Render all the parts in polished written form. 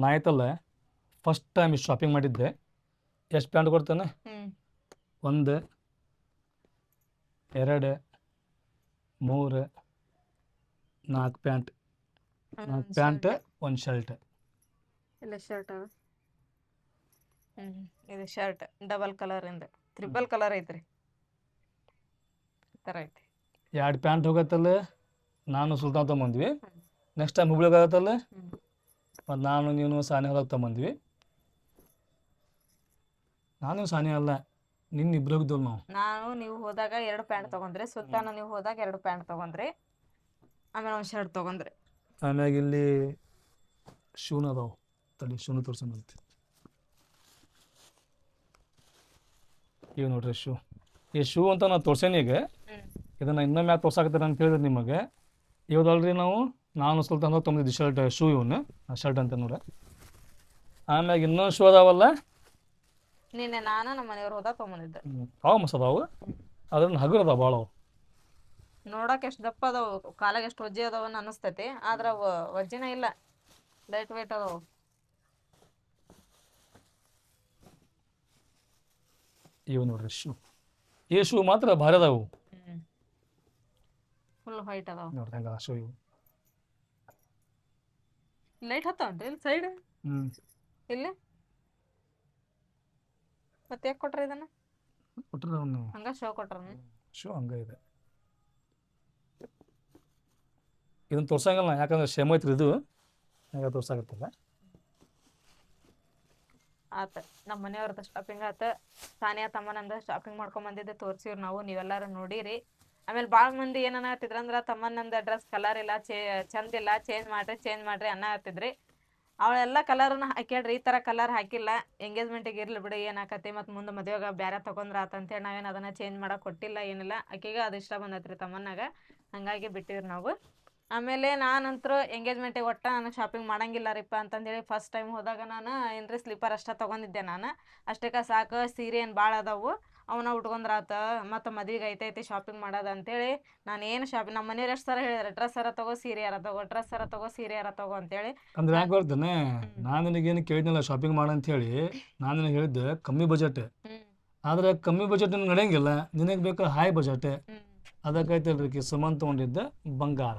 ನಾ ಆಯ್ತಲ್ಲ first time shopping ಮಾಡಿದ್ದೆ. ಎಷ್ಟು ಪ್ಯಾಂಟ್ ಕೊಡ್ತಾನೆ? ಒಂದು, ಎರಡು, ಮೂರು, ನಾಲ್ಕು ಪ್ಯಾಂಟ್. ನಾಲ್ಕು ಪ್ಯಾಂಟ್, ಒಂದು ಶರ್ಟ್. ಇಲ್ಲ ಶರ್ಟ್ ಇದು ಶರ್ಟ್ ಡಬಲ್ ಕಲರ್ ಇಂದ ತ್ರಿಬಲ್ ಕಲರ್ ಐತ್ರಿ. ಈ ಥರ ಐತಿ. 2 ಪ್ಯಾಂಟ್ ಹೋಗತ್ತಲ್ಲ, ನಾನು ಸುಲ್ತಾನ್ ತೊಗೊಂಬಂದ್ವಿ. ನೆಕ್ಸ್ಟ್ ಟೈಮ್ ಹುಬ್ಳಿಗೆ ಆಗತ್ತಲ್ಲ, ಮತ್ತು ನಾನು ನೀನು ಸಾನಿ ಹೋದಾಗ ತೊಗೊಂಬಂದ್ವಿ. ನಾನು ಸಾನಿ ಅಲ್ಲ, ನಿನ್ನ ಇಬ್ಬರು ಹೋಗಿದ್ದೆವು ನಾವು. ನಾನು ನೀವು ಹೋದಾಗ 2 ಪ್ಯಾಂಟ್ ತೊಗೊಂಡ್ರಿ, ಸುಲ್ತಾನ ನೀವು ಹೋದಾಗ 2 ಪ್ಯಾಂಟ್ ತೊಗೊಂಡ್ರಿ, ಆಮೇಲೆ ಒಂದು ಶರ್ಟ್ ತೊಗೊಂಡ್ರಿ. ಆಮ್ಯಾಗ ಇಲ್ಲಿ ಶೂನ ಅದಾವು, ತಡಿ ಶೂನು ತೋರ್ಸಂತೆ. ಇವು ನೋಡ್ರಿ ಶೂ. ಈ ಶೂ ಅಂತ ನಾನು ತೋರ್ಸೇನಿ ಈಗ. ಇದನ್ನು ಇನ್ನೊಮ್ಮೆ ಯಾಕೆ ತೋರ್ಸಾಕತ್ತಾರೆ ಅಂತ ಹೇಳಿದ್ರೆ ನಿಮಗೆ, ಇವದಲ್ರಿ ನಾನು ಸ್ವಲ್ಪ ಅಂದ್ರೆ ತೊಗೊಂಡಿದ್ದು ಶರ್ಟ್ ಶೂ ಇವನು ಶರ್ಟ್ ಅಂತ ನೋಡ್ರಿ. ಆಮ್ಯಾಗ ಇನ್ನೊಂದು ಶೂ ಅದಾವಲ್ಲ, ನಿನ್ನೆ ನಾನು ನಮ್ಮ ಮನೆಯವ್ರು ಹೋದಾಗ ತೊಗೊಂಬಂದಿದ್ದೆ. ಅವು ಮಸ್ತ್ ಅದಾವು, ಅದ್ರನ್ನ ಹಗುರ ಅದಾವ ಭಾಳ. ಅವು ನೋಡಕ್ಕೆ ಎಷ್ಟು ದಪ್ಪ ಅದಾವು, ಕಾಲಾಗ ಎಷ್ಟು ವಜ್ಜೆ ಅದಾವನ್ನ ಅನಿಸ್ತೈತಿ, ಆದ್ರೆ ಅವು ವಜ್ಜಿನ ಇಲ್ಲ, ಲೈಟ್ ವೇಟ್ ಅದಾವು. ಇವು ನೋಡ್ರಿ ಶೂ. ಈ ಶೂ ಮಾತ್ರ ಭಾರಿ ಅದಾವು, ಫುಲ್ ವೈಟ್ ಅದಾವ ನೋಡ್ರಿ ಹಂಗ ಶೂ. ಇವು ಲೈಟ್ ಹತ್ತಾವನ್ರಿ ಇಲ್ಲಿ ಸೈಡ್ ಇಲ್ಲಿ. ಮತ್ತೆ ಯಾಕೆ ಕೊಟ್ರ ಇದನ್ನ? ಕೊಟ್ರೆ ಅವನು ಹಂಗ ಶೋ ಕೊಟ್ರ ಶೂ ಹಂಗ ಇದೆ. ಇದನ್ನ ತೋರ್ಸಂಗಲ್ಲ, ಯಾಕಂದ್ರೆ ಶೇಮ್ ಐತ್ರಿ ಇದು, ಹಂಗ ತೋರ್ಸಾಕತ್ತಲ್ಲ. ಆತ ನಮ್ಮ ಮನೆಯವ್ರದ್ದು ಶಾಪಿಂಗ್ ಆತ. ಸಾನಿಯಾ ತಮ್ಮನಂದ ಶಾಪಿಂಗ್ ಮಾಡ್ಕೊಂಡ್ ಬಂದಿದ್ದೆ, ತೋರ್ಸಿವ್ರಿ ನಾವು, ನೀವೆಲ್ಲಾರು ನೋಡಿರಿ. ಆಮೇಲೆ ಭಾಳ ಮಂದಿ ಏನನ್ನತ್ತಿದ್ರ ಅಂದ್ರ ತಮ್ಮನಂದ ಡ್ರೆಸ್ ಕಲರ್ ಇಲ್ಲ, ಚಂದ ಇಲ್ಲ, ಚೇಂಜ್ ಮಾಡ್ರಿ ಅನ್ನತ್ತಿದ್ರಿ. ಅವಳೆಲ್ಲ ಕಲರ್ನ ಹಾಕ್ಯಾಡ್ರಿ, ಈ ಥರ ಕಲರ್ ಹಾಕಿಲ್ಲ, ಎಂಗೇಜ್ಮೆಂಟಿಗೆ ಇರ್ಲಿ ಬಿಡು ಏನಾಕತಿ, ಮತ್ತು ಮುಂದೆ ಮದುವೆಗೆ ಬೇರೆ ತೊಗೊಂಡ್ರ ಆತಂತೇಳಿ ನಾವೇನು ಅದನ್ನು ಚೇಂಜ್ ಮಾಡಕ್ಕೆ ಕೊಟ್ಟಿಲ್ಲ, ಏನಿಲ್ಲ. ಆಕೆಗೆ ಅದು ಇಷ್ಟ ಬಂದೈತ್ರಿ ತಮ್ಮನ್ನಾಗ, ಹಂಗಾಗಿ ಬಿಟ್ಟಿವ್ರಿ ನಾವು. ಆಮೇಲೆ ನಾನಂತರೂ ಎಂಗೇಜ್ಮೆಂಟಿಗೆ ಒಟ್ಟು ನಾನು ಶಾಪಿಂಗ್ ಮಾಡಂಗಿಲ್ಲ ರೀಪ್ಪ ಅಂತಂದೇಳಿ ಫಸ್ಟ್ ಟೈಮ್ ಹೋದಾಗ ನಾನು ಏನ್ರಿ ಸ್ಲೀಪರ್ ಅಷ್ಟೇ ತೊಗೊಂಡಿದ್ದೆ. ನಾನು ಅಷ್ಟಕ್ಕೆ ಸಾಕು, ಸೀರೆ ಏನು ಭಾಳ ಅದಾವು, ಅವನ್ನ ಉಟ್ಕೊಂಡ್ರಾತ, ಮತ್ತು ಮದ್ವೆಗೆ ಐತೈತಿ ಶಾಪಿಂಗ್ ಮಾಡೋದು ಅಂತೇಳಿ ನಾನು ಏನು ಶಾಪಿಂಗ್, ನಮ್ಮ ಮನೆಯವ್ರು ಎಷ್ಟು ಸರ ಹೇಳಿದಾರೆ, ಡ್ರೆಸ್ ಸರ ತಗೋ, ಸೀರೆ ಯಾರ ತಗೋ, ಡ್ರೆಸ್ ಸರ ತಗೋ, ಸೀರೆ ಯಾರ ತಗೋ ಅಂತೇಳಿ. ಅಂದ್ರೆ ಯಾಕೆ ಬರ್ತಾನೆ, ನಾನು ನಿನಗೇನು ಕೇಳಿದ್ನಲ್ಲ ಶಾಪಿಂಗ್ ಮಾಡ ಅಂತ ಹೇಳಿ, ನಾನು ನಿನಗೆ ಹೇಳಿದ್ದೆ ಕಮ್ಮಿ ಬಜೆಟ್. ಆದ್ರೆ ಕಮ್ಮಿ ಬಜೆಟ್ ನಿನಗೆ ನಡೆಯಂಗಿಲ್ಲ, ನಿನಗೆ ಬೇಕು ಹೈ ಬಜೆಟ್. ಅದಕ್ಕೈತಲ್ರಿ ಸುಮನ್ ತೊಗೊಂಡಿದ್ದೆ ಬಂಗಾರ.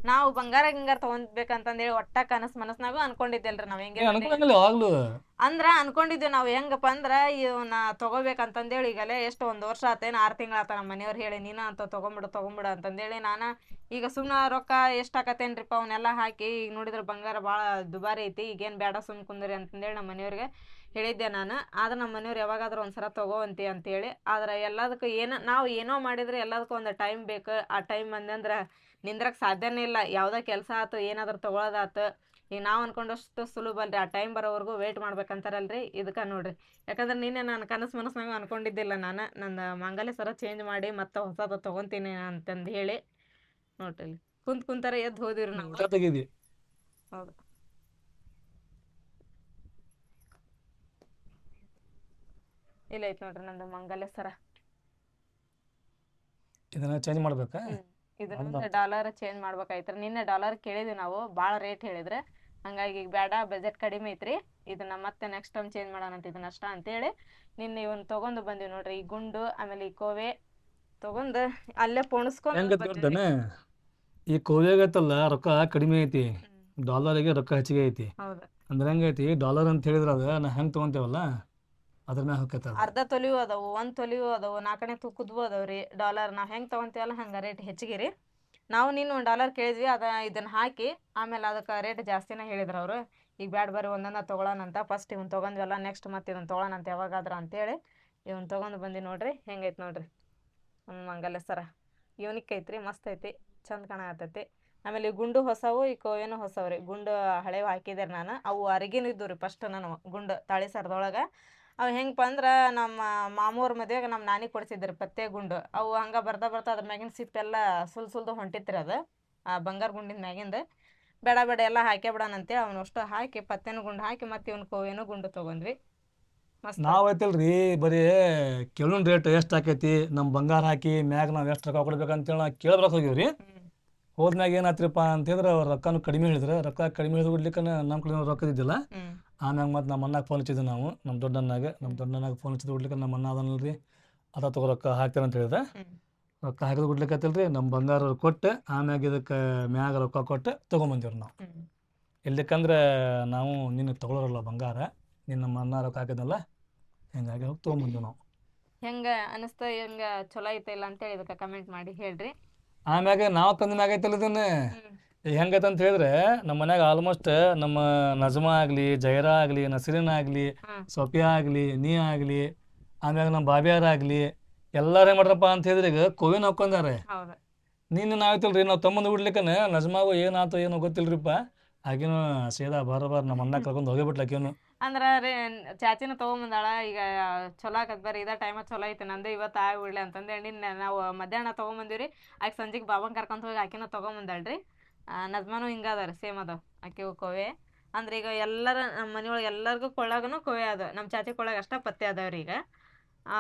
ನಾವು ಬಂಗಾರ ಗಿಂಗಾರ ತಗೊಂಡ್ಬೇಕಂತಂದೇಳಿ ಒಟ್ಟ ಮನಸ್ನಾಗೂ ಅನ್ಕೊಂಡಿದ್ದೆಲ್ರಿ ನಾವ್ ಹೆಂಗೆ ಯಾವಾಗ್ಲೂ ಅಂದ್ರ ಅನ್ಕೊಂಡಿದ್ವಿ ನಾವ್ ಹೆಂಗಪ್ಪ ಅಂದ್ರ ಇವನ್ನ ತಗೋಬೇಕಂತಂದೇಳಿ ಈಗಲೇ ಎಷ್ಟು 1 ವರ್ಷ ಆತೇನ 6 ತಿಂಗಳ ಆತ ನಮ್ಮ ಮನೆಯವ್ರು ಹೇಳಿ ನೀನ ಅಂತ ತಗೊಂಬಿಡು ಅಂತಂದೇಳಿ. ನಾನ ಈಗ ಸುಮ್ನ ರೊಕ್ಕ ಎಷ್ಟ್ ಆಕತೇನ್ರಿಪ್ಪ ಅವನ್ನೆಲ್ಲ ಹಾಕಿ, ಈಗ ನೋಡಿದ್ರ ಬಂಗಾರ ಭಾಳ ದುಬಾರಿ ಐತಿ, ಈಗೇನ್ ಬೇಡ ಸುಮ್ ಕುಂದ್ರಿ ಅಂತಂದೇಳಿ ನಮ್ಮ ಮನೆಯವ್ರಿಗೆ ಹೇಳಿದ್ದೆ ನಾನು. ಆದ್ರೆ ನಮ್ಮ ಮನೆಯವ್ರು ಯಾವಾಗಾದ್ರೂ ಒಂದ್ಸಲ ತಗೋವಂತಿ ಅಂತೇಳಿ. ಆದ್ರೆ ಎಲ್ಲದಕ್ಕೂ ನಾವು ಏನೋ ಮಾಡಿದ್ರೆ ಎಲ್ಲದಕ್ಕೂ ಒಂದು ಟೈಮ್ ಬೇಕು. ಆ ಟೈಮ್ ಬಂದಂದ್ರೆ ನಿಂದ್ರಕ್ಕೆ ಸಾಧ್ಯನೇ ಇಲ್ಲ. ಯಾವುದೇ ಕೆಲಸ ಆಯ್ತು, ಏನಾದ್ರೂ ತೊಗೊಳೋದಾತು, ಈಗ ನಾವು ಅನ್ಕೊಂಡಷ್ಟು ಸುಲಭ ಅಲ್ರಿ, ಆ ಟೈಮ್ ಬರೋವರೆಗೂ ವೇಟ್ ಮಾಡ್ಬೇಕಂತಾರಲ್ರಿ. ಇದಕ್ಕೆ ನೋಡ್ರಿ, ಯಾಕಂದ್ರೆ ನಿನ್ನೆ ನಾನು ಮನಸ್ನಾಗ ಅನ್ಕೊಂಡಿದ್ದಿಲ್ಲ, ನಾನು ನನ್ನ ಮಾಂಗಲ್ಯ ಸರ ಚೇಂಜ್ ಮಾಡಿ ಮತ್ತೆ ಹೊಸದ ತೊಗೊತೀನಿ ಅಂತಂದು ಹೇಳಿ ನೋಡ್ರಿ ಕುಂತಾರೆ ಎದ್ದು ಹೋದಿವ್ರಿ ನಾವು. ಹೌದು, ಇಲ್ಲ ಐತ್ ನೋಡ್ರಿ ನಂದು ಮಂಗಲ್ಯ ಸರ. ಇದನ್ನ ಚೇಂಜ್ ಮಾಡ್ಬೇಕಾ? ಇದನ್ನ ಡಾಲರ್ ಚೇಂಜ್ ಮಾಡ್ಬೇಕಾಯ್ತ್ರಿ. ನಿನ್ನೆ ಡಾಲರ್ ಕೇಳಿದ್ವಿ ನಾವು, ಭಾಳ ರೇಟ್ ಹೇಳಿದ್ರೆ, ಹಂಗಾಗಿ ಈಗ ಬೇಡ, ಬಜೆಟ್ ಕಡಿಮೆ ಐತ್ರಿ, ಇದನ್ನ ಮತ್ತೆ ನೆಕ್ಸ್ಟ್ ಟೈಮ್ ಚೇಂಜ್ ಮಾಡೋಣಂತ ಇದನ್ನ ಅಷ್ಟ ಅಂತೇಳಿ ನಿನ್ನೆ ಇವನ್ ತಗೊಂಡು ಬಂದಿವಿ ನೋಡ್ರಿ. ಈ ಗುಂಡು ಆಮೇಲೆ ಈ ಕೋವೆ ತಗೊಂಡು ಅಲ್ಲೇ ಪೋಣಿಸ್ಕೊಂಡು. ಈ ಕೋವೆಗತ್ತಲ್ಲ ರೊಕ್ಕ ಕಡಿಮೆ ಐತಿ, ಡಾಲರ್ಗೆ ರೊಕ್ಕ ಹೆಚ್ಚಿಗೆ ಐತಿ. ಅಂದ್ರೆ ಹೆಂಗೈತಿ, ಡಾಲರ್ ಅಂತ ಹೇಳಿದ್ರ ಅದ ನಾ ಹೆಂಗ್ ತಗೊಂತೇವಲ್ಲ ಅದ್ರ ಮ್ಯಾಗ ಹೋಗತ್ತ. ಅರ್ಧ ತೊಲಿವು ಅದಾವು, 1 ತೊಲಿವು ಅದಾವು, 4ನೇ ತುಕುದ್ವು ಅದಾವ್ರಿ. ಡಾಲರ್ ನಾವ್ ಹೆಂಗ್ ತಗೊಂತೀವಲ್ಲ ಹಂಗ ರೇಟ್ ಹೆಚ್ಚಿಗೆ ರೀ. ನಾವು ನೀನು $1 ಕೇಳಿದ್ವಿ, ಇದನ್ನ ಹಾಕಿ ಆಮೇಲೆ ಅದಕ್ಕೆ ರೇಟ್ ಜಾಸ್ತಿನೇ ಹೇಳಿದ್ರು ಅವರು. ಈಗ ಬ್ಯಾಡ ಬರ್ರಿ ಒಂದೊಂದ ತೊಗೊಳೋಣಂತ, ಫಸ್ಟ್ ಇವನ್ ತೊಗೊಂಡ್ವಲ್ಲ, ನೆಕ್ಸ್ಟ್ ಮತ್ತೆ ಇದನ್ನ ತೊಗೊಳೋಣಂತ ಯಾವಾಗಾದ್ರ ಅಂತೇಳಿ ಇವನ್ ತೊಗೊಂಡು ಬಂದಿ ನೋಡ್ರಿ. ಹೆಂಗೈತಿ ನೋಡ್ರಿ ಒಂದು ಮಂಗಲ್ಯ ಸರ. ಯೂನಿಕ್ ಐತ್ರಿ, ಮಸ್ತ್ ಐತಿ, ಚಂದ ಕಾಣತೈತಿ. ಆಮೇಲೆ ಈ ಗುಂಡು ಹೊಸವು, ಈ ಕೋವೇನು ಹೊಸವ್ರಿ. ಗುಂಡು ಹಳೆವು ಹಾಕಿದಾರೆ ನಾನು, ಅವು ಅರಿಗಿನ ಇದ್ದು ರೀ ಫಸ್ಟ್ ನಾನು ಗುಂಡು ತಾಳಿ ಸರದೊಳಗೆ. ಅವು ಹೆಂಗಪ್ಪ ಅಂದ್ರೆ ನಮ್ಮ ಮಾಮೂರ ಮದುವೆಗೆ ನಮ್ಮ ನಾನಿ ಕೊಡಿಸಿದ್ರಿ ಪತ್ತೆ ಗುಂಡು. ಅವು ಹಂಗೆ ಬರ್ತಾ ಅದ್ರ ಮ್ಯಾಗಿನ ಸಿಪ್ಪೆಲ್ಲ ಸುಲ್ದು ಹೊಂಟಿತ್ರಿ ಅದು, ಆ ಬಂಗಾರ ಗುಂಡಿನ ಮ್ಯಾಗಿಂದ. ಬೇಡ ಎಲ್ಲ ಹಾಕೇ ಬಿಡೋಣಂತೇಳಿ ಅವನು ಅಷ್ಟು ಹಾಕಿ ಪತ್ತೆನ ಗುಂಡು ಹಾಕಿ ಮತ್ತೆ ಇವನು ಕೋವೇನು ಗುಂಡು ತೊಗೊಂಡ್ವಿ. ನಾವೈತಲ್ರಿ ಬರೀ ಕೇಳೋನ್ ರೇಟ್ ಎಷ್ಟು ಆಕೈತಿ, ನಮ್ಮ ಬಂಗಾರ ಹಾಕಿ ಮ್ಯಾಗ ನಾವು ಎಷ್ಟು ರೊಕ್ಕ ಕೊಡ್ಬೇಕಂತೇಳಿ ನಾವು ಕೇಳ್ಬರಕ್ಕೆ ಹೋಗಿವ್ರಿ. ಹೋದ್ಮ್ಯಾಗ ಏನಾತ್ರಿಪ್ಪ ಅಂತಂದ್ರೆ ಅವ್ರು ರೊಕ್ಕನೂ ಕಡಿಮೆ ಹೇಳಿದ್ರೆ ರೊಕ್ಕ ಕಡಿಮೆ ಹೇಳಿದ್ ಬಿಡ್ಲಿಕ್ಕೆ ನಮ್ಮ ಕಡೆ ರೊಕ್ಕ ಇದ್ದಿಲ್ಲ. ಆಮ್ಯಾಗ ಮತ್ತು ನಮ್ಮ ಅಣ್ಣಾಗ ಫೋನ್ ಹಚ್ಚಿದ್ವಿ ನಾವು, ನಮ್ಮ ದೊಡ್ಡಣ್ಣಾಗ ಫೋನ್ ಹಚ್ಚಿದ್ ಬಿಡ್ಲಿಕ್ಕೆ ನಮ್ಮ ಅಣ್ಣ ಅದನ್ನಲ್ರಿ ಅದ ತಗೋ ರೊಕ್ಕ ಹಾಕ್ತಾರೆ ಅಂತ ಹೇಳಿದೆ. ರೊಕ್ಕ ಹಾಕಿದ್ ಬಿಡ್ಲಿಕ್ಕತ್ತಿಲ್ರಿ ನಮ್ಮ ಬಂಗಾರ ಕೊಟ್ಟು ಆಮ್ಯಾಗ ಇದಕ್ಕೆ ಮ್ಯಾಗ ರೊಕ್ಕ ಕೊಟ್ಟು ತೊಗೊಂಬಂದಿವ್ರಿ ನಾವು. ಇಲ್ಲಕ್ಕಂದ್ರೆ ನಾವು ನಿನ್ನ ತೊಗೊಳೋರಲ್ಲ ಬಂಗಾರ, ನಿನ್ನ ನಮ್ಮ ಅಣ್ಣ ರೊಕ್ಕ ಹಾಕಿದ್ನಲ್ಲ, ಹಿಂಗಾಗಿ ಹೋಗಿ ತೊಗೊಂಬಂದಿವಿ ನಾವು. ಹೆಂಗ ಅನಿಸ್ತ, ಹೆಂಗ ಚಲೋ ಐತೆ ಇಲ್ಲ ಅಂತೇಳಿ ಇದಕ್ಕೆ ಕಮೆಂಟ್ ಮಾಡಿ ಹೇಳ್ರಿ. ಆಮ್ಯಾಗ ನಾವು ತಂದ ಮ್ಯಾಗ ಐತಲ್ಲ ಇದನ್ನ ಹೆಂಗೈತೆ ಅಂತ ಹೇಳಿದ್ರೆ, ನಮ್ಮ ಮನ್ಯಾಗ ಆಲ್ಮೋಸ್ಟ್ ನಮ್ಮ ನಜ್ಮಾ ಆಗಲಿ, ಜೈರಾ ಆಗಲಿ, ನಸೀರಿನ ಆಗಲಿ, ಸೊಫಿಯಾ ಆಗಲಿ, ನೀ ಆಗಲಿ, ಆಮ್ಯಾಗ ನಮ್ಮ ಬಾಬಿಯಾರ ಆಗಲಿ, ಎಲ್ಲಾರು ಏನು ಮಾಡ್ರಪ್ಪ ಅಂತ ಹೇಳಿದ್ರೆ ಈಗ ಕೋವಿನ್ ಹಾಕೊಂಡಾರೆ. ನೀನು ನಾವಿತ್ತಲ್ರಿ ನಾವು ತಮ್ಮಂದು ಬಿಡ್ಲಿಕ್ಕನ ನಜ್ಮಾವು ಏನಾಯ್ತು ಏನೋ ಗೊತ್ತಿಲ್ರಿಪ್ಪ, ಹಾಗೇನು ಸೀದಾ ಬಾರ ನಮ್ಮ ಅಣ್ಣ ಕರ್ಕೊಂಡು ಹೋಗಿಬಿಟ್ಲಕ್ಕೇನು. ಅಂದ್ರ ಚಾಚಿನ ತಗೊಂಬಂದಾಳ, ಈಗ ಚಲೋ ಆಕತ್ ಬರ್ರಿ, ಇದ ಟೈಮ ಚಲೋ ಐತೆ ನಂದು ಇವತ್ತು ಆಗ್ಬಿಡ್ಲಿ ಅಂತಂದೇಳಿ ನಿನ್ನ ನಾವು ಮಧ್ಯಾಹ್ನ ತೊಗೊಂಬಂದಿವ್ರಿ. ಆಕೆ ಸಂಜೆಗೆ ಬಾಬನ್ ಕರ್ಕೊಂತ ಹೋಗಿ ಆಕಿನ ತೊಗೊಂಬಂದಾಳ್ರಿ. ನಜ್ಮಾನು ಹಿಂಗ ಅದಾರ, ಸೇಮ್ ಅದಾವ ಆಕೆ ಕೋವೆ. ಅಂದ್ರೆ ಈಗ ಎಲ್ಲರ ನಮ್ಮ ಮನೆಯೊಳಗೆ ಎಲ್ಲರಿಗೂ ಕೊಳ್ಳಾಗನು ಕೋವೆ ಅದ, ನಮ್ಮ ಚಾಚಿ ಕೊಳ್ಳಾಗ ಅಷ್ಟ ಪತ್ತೆ ಅದಾವ್ರಿ. ಈಗ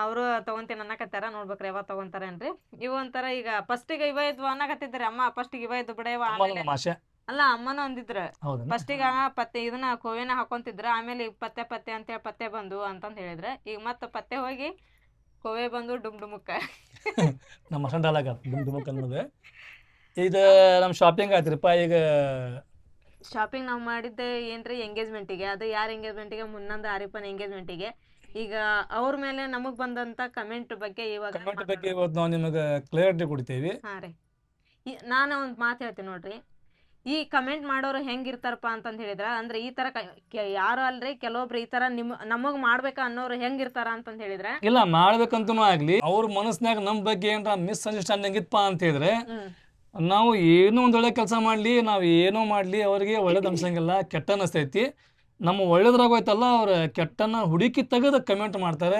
ಅವರು ತೊಗೊಂತೀನಿ ಅನ್ನಕತ್ತಾರ, ನೋಡ್ಬೇಕ್ರಿ ಯಾವಾಗ ತೊಗೊಂತಾರೇನ್ರಿ. ಇವು ಒಂಥರ ಈಗ ಫಸ್ಟಿಗೆ ಇವ ಇದ್ವು ಅನ್ನಕತ್ತಿದ್ರಿ ಅಮ್ಮ, ಫಸ್ಟಿಗೆ ಇವ ಇದ್ದು ಬಿಡವ ಅಲ್ಲ ಅಮ್ಮನೂ ಅಂದಿದ್ರ. ಫಸ್ಟಿಗೆ ಪತ್ತೆ ಇದನ್ನ ಕೋವೆನ ಹಾಕೊಂತಿದ್ರ, ಆಮೇಲೆ ಈಗ ಪತ್ತೆ ಪತ್ತೆ ಅಂತೇಳಿ ಪತ್ತೆ ಬಂದು ಅಂತಂದು ಹೇಳಿದ್ರ. ಈಗ ಮತ್ತೆ ಪತ್ತೆ ಹೋಗಿ ಕೋವೆ ಬಂದು ಡುಮ್ ಡುಮುಕ್ಕ ನಮ್ಮ ಮಸಂಡಾಲಾಗ ಡುಮ್ ಡುಮುಕ್ ಅನ್ನೋದು. ಇದು ನಮ್ಮ ಶಾಪಿಂಗ್ ಆಯ್ತ್ರಿಪ್ಪ. ಈಗ ಶಾಪಿಂಗ್ ನಾವು ಮಾಡಿದ್ದೆ ಏನ್ರಿ ಎಂಗೇಜ್ಮೆಂಟಿಗೆ, ಅದು ಯಾರ ಎಂಗೇಜ್ಮೆಂಟಿಗೆ, ಮುನ್ನಂದ ಆರಿಪನ ಎಂಗೇಜ್ಮೆಂಟಿಗೆ. ಈಗ ಅವ್ರ ಮೇಲೆ ನಮಗ್ ಬಂದಂತ ಕಮೆಂಟ್ ಬಗ್ಗೆ ಇವತ್ತು ನಾವು ನಿಮಗೆ ಕ್ಲಿಯರಿಟಿ ಕೊಡ್ತೀವಿ. ಹಾ ರೀ, ನಾನು ಒಂದು ಮಾತು ಹೇಳ್ತೀನಿ ನೋಡ್ರಿ. ಈ ಕಮೆಂಟ್ ಮಾಡೋರು ಹೆಂಗಿರ್ತಾರಪ್ಪ ಅಂತಂದು ಹೇಳಿದ್ರ, ಅಂದ್ರೆ ಈ ತರ ಯಾರು ಅಲ್ರಿ, ಕೆಲವೊಬ್ರು ಈ ತರ ನಮಗ್ ಮಾಡ್ಬೇಕ ಅನ್ನೋರು ಹೆಂಗಿರ್ತಾರ ಅಂತಂದು ಹೇಳಿದ್ರೆ, ಇಲ್ಲ ಮಾಡ್ಬೇಕಂತನೂ ಆಗ್ಲಿ, ಅವ್ರ ಮನಸ್ನಾಗ ನಮ್ ಬಗ್ಗೆ ಏನಾರ ಮಿಸ್ಅಂಡರ್ಸ್ಟ್ಯಾಂಡಿಂಗ್ ಇತ್ತಪ್ಪ ಅಂತ ಹೇಳಿದ್ರೆ, ನಾವು ಏನೋ ಒಂದ್ ಒಳ್ಳೆ ಕೆಲಸ ಮಾಡ್ಲಿ, ನಾವ್ ಏನೋ ಮಾಡ್ಲಿ ಅವ್ರಿಗೆ ಒಳ್ಳೇದ್ ಅನ್ಸಂಗಿಲ್ಲ, ಕೆಟ್ಟ ಅನಿಸ್ತೈತಿ. ನಮ್ಮ ಒಳ್ಳೇದ್ರಾಗೋಯ್ತಲ್ಲ, ಅವ್ರ ಕೆಟ್ಟನ ಹುಡುಕಿ ತೆಗೆದ ಕಮೆಂಟ್ ಮಾಡ್ತಾರೆ.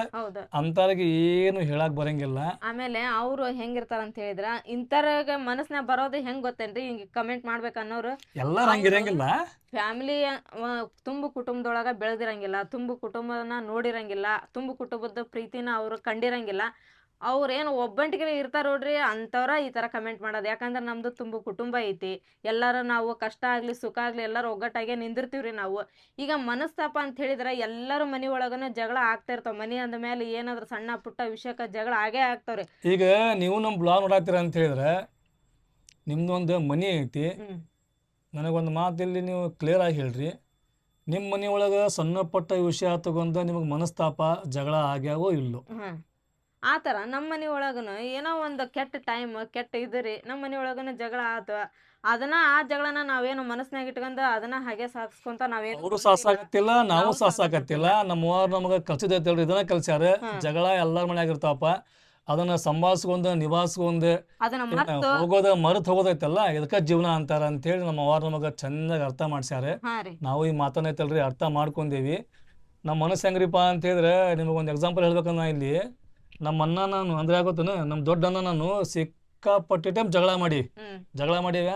ಅಂತವ್ರಿಗೆ ಏನು ಹೇಳಕ್ ಬರಂಗಿಲ್ಲ. ಆಮೇಲೆ ಅವ್ರು ಹೆಂಗಿರ್ತಾರ ಅಂತ ಹೇಳಿದ್ರ, ಇಂತರ್ಗ ಮನಸ್ನಾಗ ಬರೋದು ಹೆಂಗ್ ಗೊತ್ತೇನ್ರಿ, ಹಿಂಗ್ ಕಮೆಂಟ್ ಮಾಡ್ಬೇಕ ಅನ್ನೋರು ಎಲ್ಲಾರು ಹಂಗಿರಂಗಿಲ್ಲ. ಫ್ಯಾಮಿಲಿ ತುಂಬು ಕುಟುಂಬದೊಳಗ ಬೆಳೆದಿರಂಗಿಲ್ಲ, ತುಂಬು ಕುಟುಂಬನ ನೋಡಿರಂಗಿಲ್ಲ, ತುಂಬು ಕುಟುಂಬದ ಪ್ರೀತಿನ ಅವ್ರು ಕಂಡಿರಂಗಿಲ್ಲ. ಅವ್ರೇನು ಒಬ್ಬಂಟಿಗೆ ಇರ್ತಾರ ನೋಡ್ರಿ, ಅಂತವ್ರ ಈ ತರ ಕಮೆಂಟ್ ಮಾಡೋದು. ಯಾಕಂದ್ರೆ ನಮ್ದು ತುಂಬು ಕುಟುಂಬ ಐತಿ, ಎಲ್ಲಾರು ನಾವು ಕಷ್ಟ ಆಗ್ಲಿ ಸುಖ ಆಗ್ಲಿ ಎಲ್ಲಾರು ಒಗ್ಗಟ್ಟಾಗೆ ನಿಂದಿರ್ತೀವ್ರಿ ನಾವು. ಈಗ ಮನಸ್ತಾಪ ಅಂತ ಹೇಳಿದ್ರೆ ಎಲ್ಲರೂ ಮನಿ ಒಳಗನ ಜಗಳ ಆಗ್ತಾ ಇರ್ತಾವ. ಮನಿ ಅಂದ ಮೇಲೆ ಏನಾದ್ರು ಸಣ್ಣ ಪುಟ್ಟ ವಿಷಯಕ್ಕ ಜಗಳ ಆಗೇ ಆಗ್ತಾವ್ರಿ. ಈಗ ನೀವು ನಮ್ಮ ಬ್ಲಾಗ್ ನೋಡಾಕ್ತೀರ ಅಂತ ಹೇಳಿದ್ರೆ, ನಿಮ್ದೊಂದು ಮನಿ ಐತಿ, ನನಗೊಂದು ಮಾತಿಲ್ಲಿ ನೀವು ಕ್ಲಿಯರ್ ಆಗಿ ಹೇಳ್ರಿ. ನಿಮ್ಮ ಮನಿ ಒಳಗ ಸಣ್ಣ ಪುಟ್ಟ ವಿಷಯ ತಗೊಂಡ ನಿಮಗೆ ಮನಸ್ತಾಪ ಜಗಳ ಆಗ್ಯಾವೋ ಇಲ್ಲೋ? ಆ ಥರ ನಮ್ಮ ಮನೆ ಒಳಗನ ಏನೋ ಒಂದು ಕೆಟ್ಟ ಟೈಮ್ ಕೆಟ್ಟ ಇದ್ರಿ ನಮ್ಮ ಮನೆ ಒಳಗನ ಜಗಳ ಆತ, ಅದನ್ನ ಆ ಜಗಳನ ನಾವೇನು ಮನಸ್ನಾಗ ಇಟ್ಕೊಂಡ ಅದನ್ನ ಹಾಗೆ ಸಾಗಿಸ್ಕೊಂತ ನಾವೇನು ಅವರು ಸಾಸಾಕತ್ತಿಲ್ಲ, ನಾವು ಸಾಸಾಕತ್ತಿಲ್ಲ. ನಮ್ಮವ್ರು ನಮಗೆ ಕಲ್ಸಿದೈತಲ್ರಿ, ಇದನ್ನ ಕಲ್ಸ್ಯಾರ. ಜಗಳ ಎಲ್ಲಾರ ಮನ್ಯಾಗ ಇರ್ತಾವಪ್ಪ, ಅದನ್ನ ಸಂಭಾಳಿಸ್ಕೊಂಡ್ ನಿಭಾಯಿಸ್ಕೊಂಡ್ ಹೋಗೋದ ಮರೆತು ಹೋಗೋದೈತಲ್ಲ, ಇದಕ್ಕ ಜೀವನ ಅಂತಾರ ಅಂತೇಳಿ ನಮ್ಮ ಅವ್ರು ನಮಗ ಚೆನ್ನಾಗಿ ಅರ್ಥ ಮಾಡ್ಸ್ಯಾರ. ನಾವು ಈ ಮಾತನ್ನೈತಲ್ರಿ ಅರ್ಥ ಮಾಡ್ಕೊಂಡೇವಿ. ನಮ್ಮ ಮನಸ್ಸು ಹೆಂಗ್ರಿಪ್ಪ ಅಂತ ಹೇಳಿದ್ರೆ, ನಿಮಗೊಂದು ಎಕ್ಸಾಂಪಲ್ ಹೇಳ್ಬೇಕನ್ನ, ಇಲ್ಲಿ ನಮ್ಮ ಅಣ್ಣ ನಾನು ಅಂದ್ರೆ ಆಗೋತನ, ನಮ್ಮ ದೊಡ್ಡ ಅಣ್ಣ ನಾನು ಸಿಕ್ಕಾಪಟ್ಟಿ ಟೈಮ್ ಜಗಳ ಮಾಡೀವ.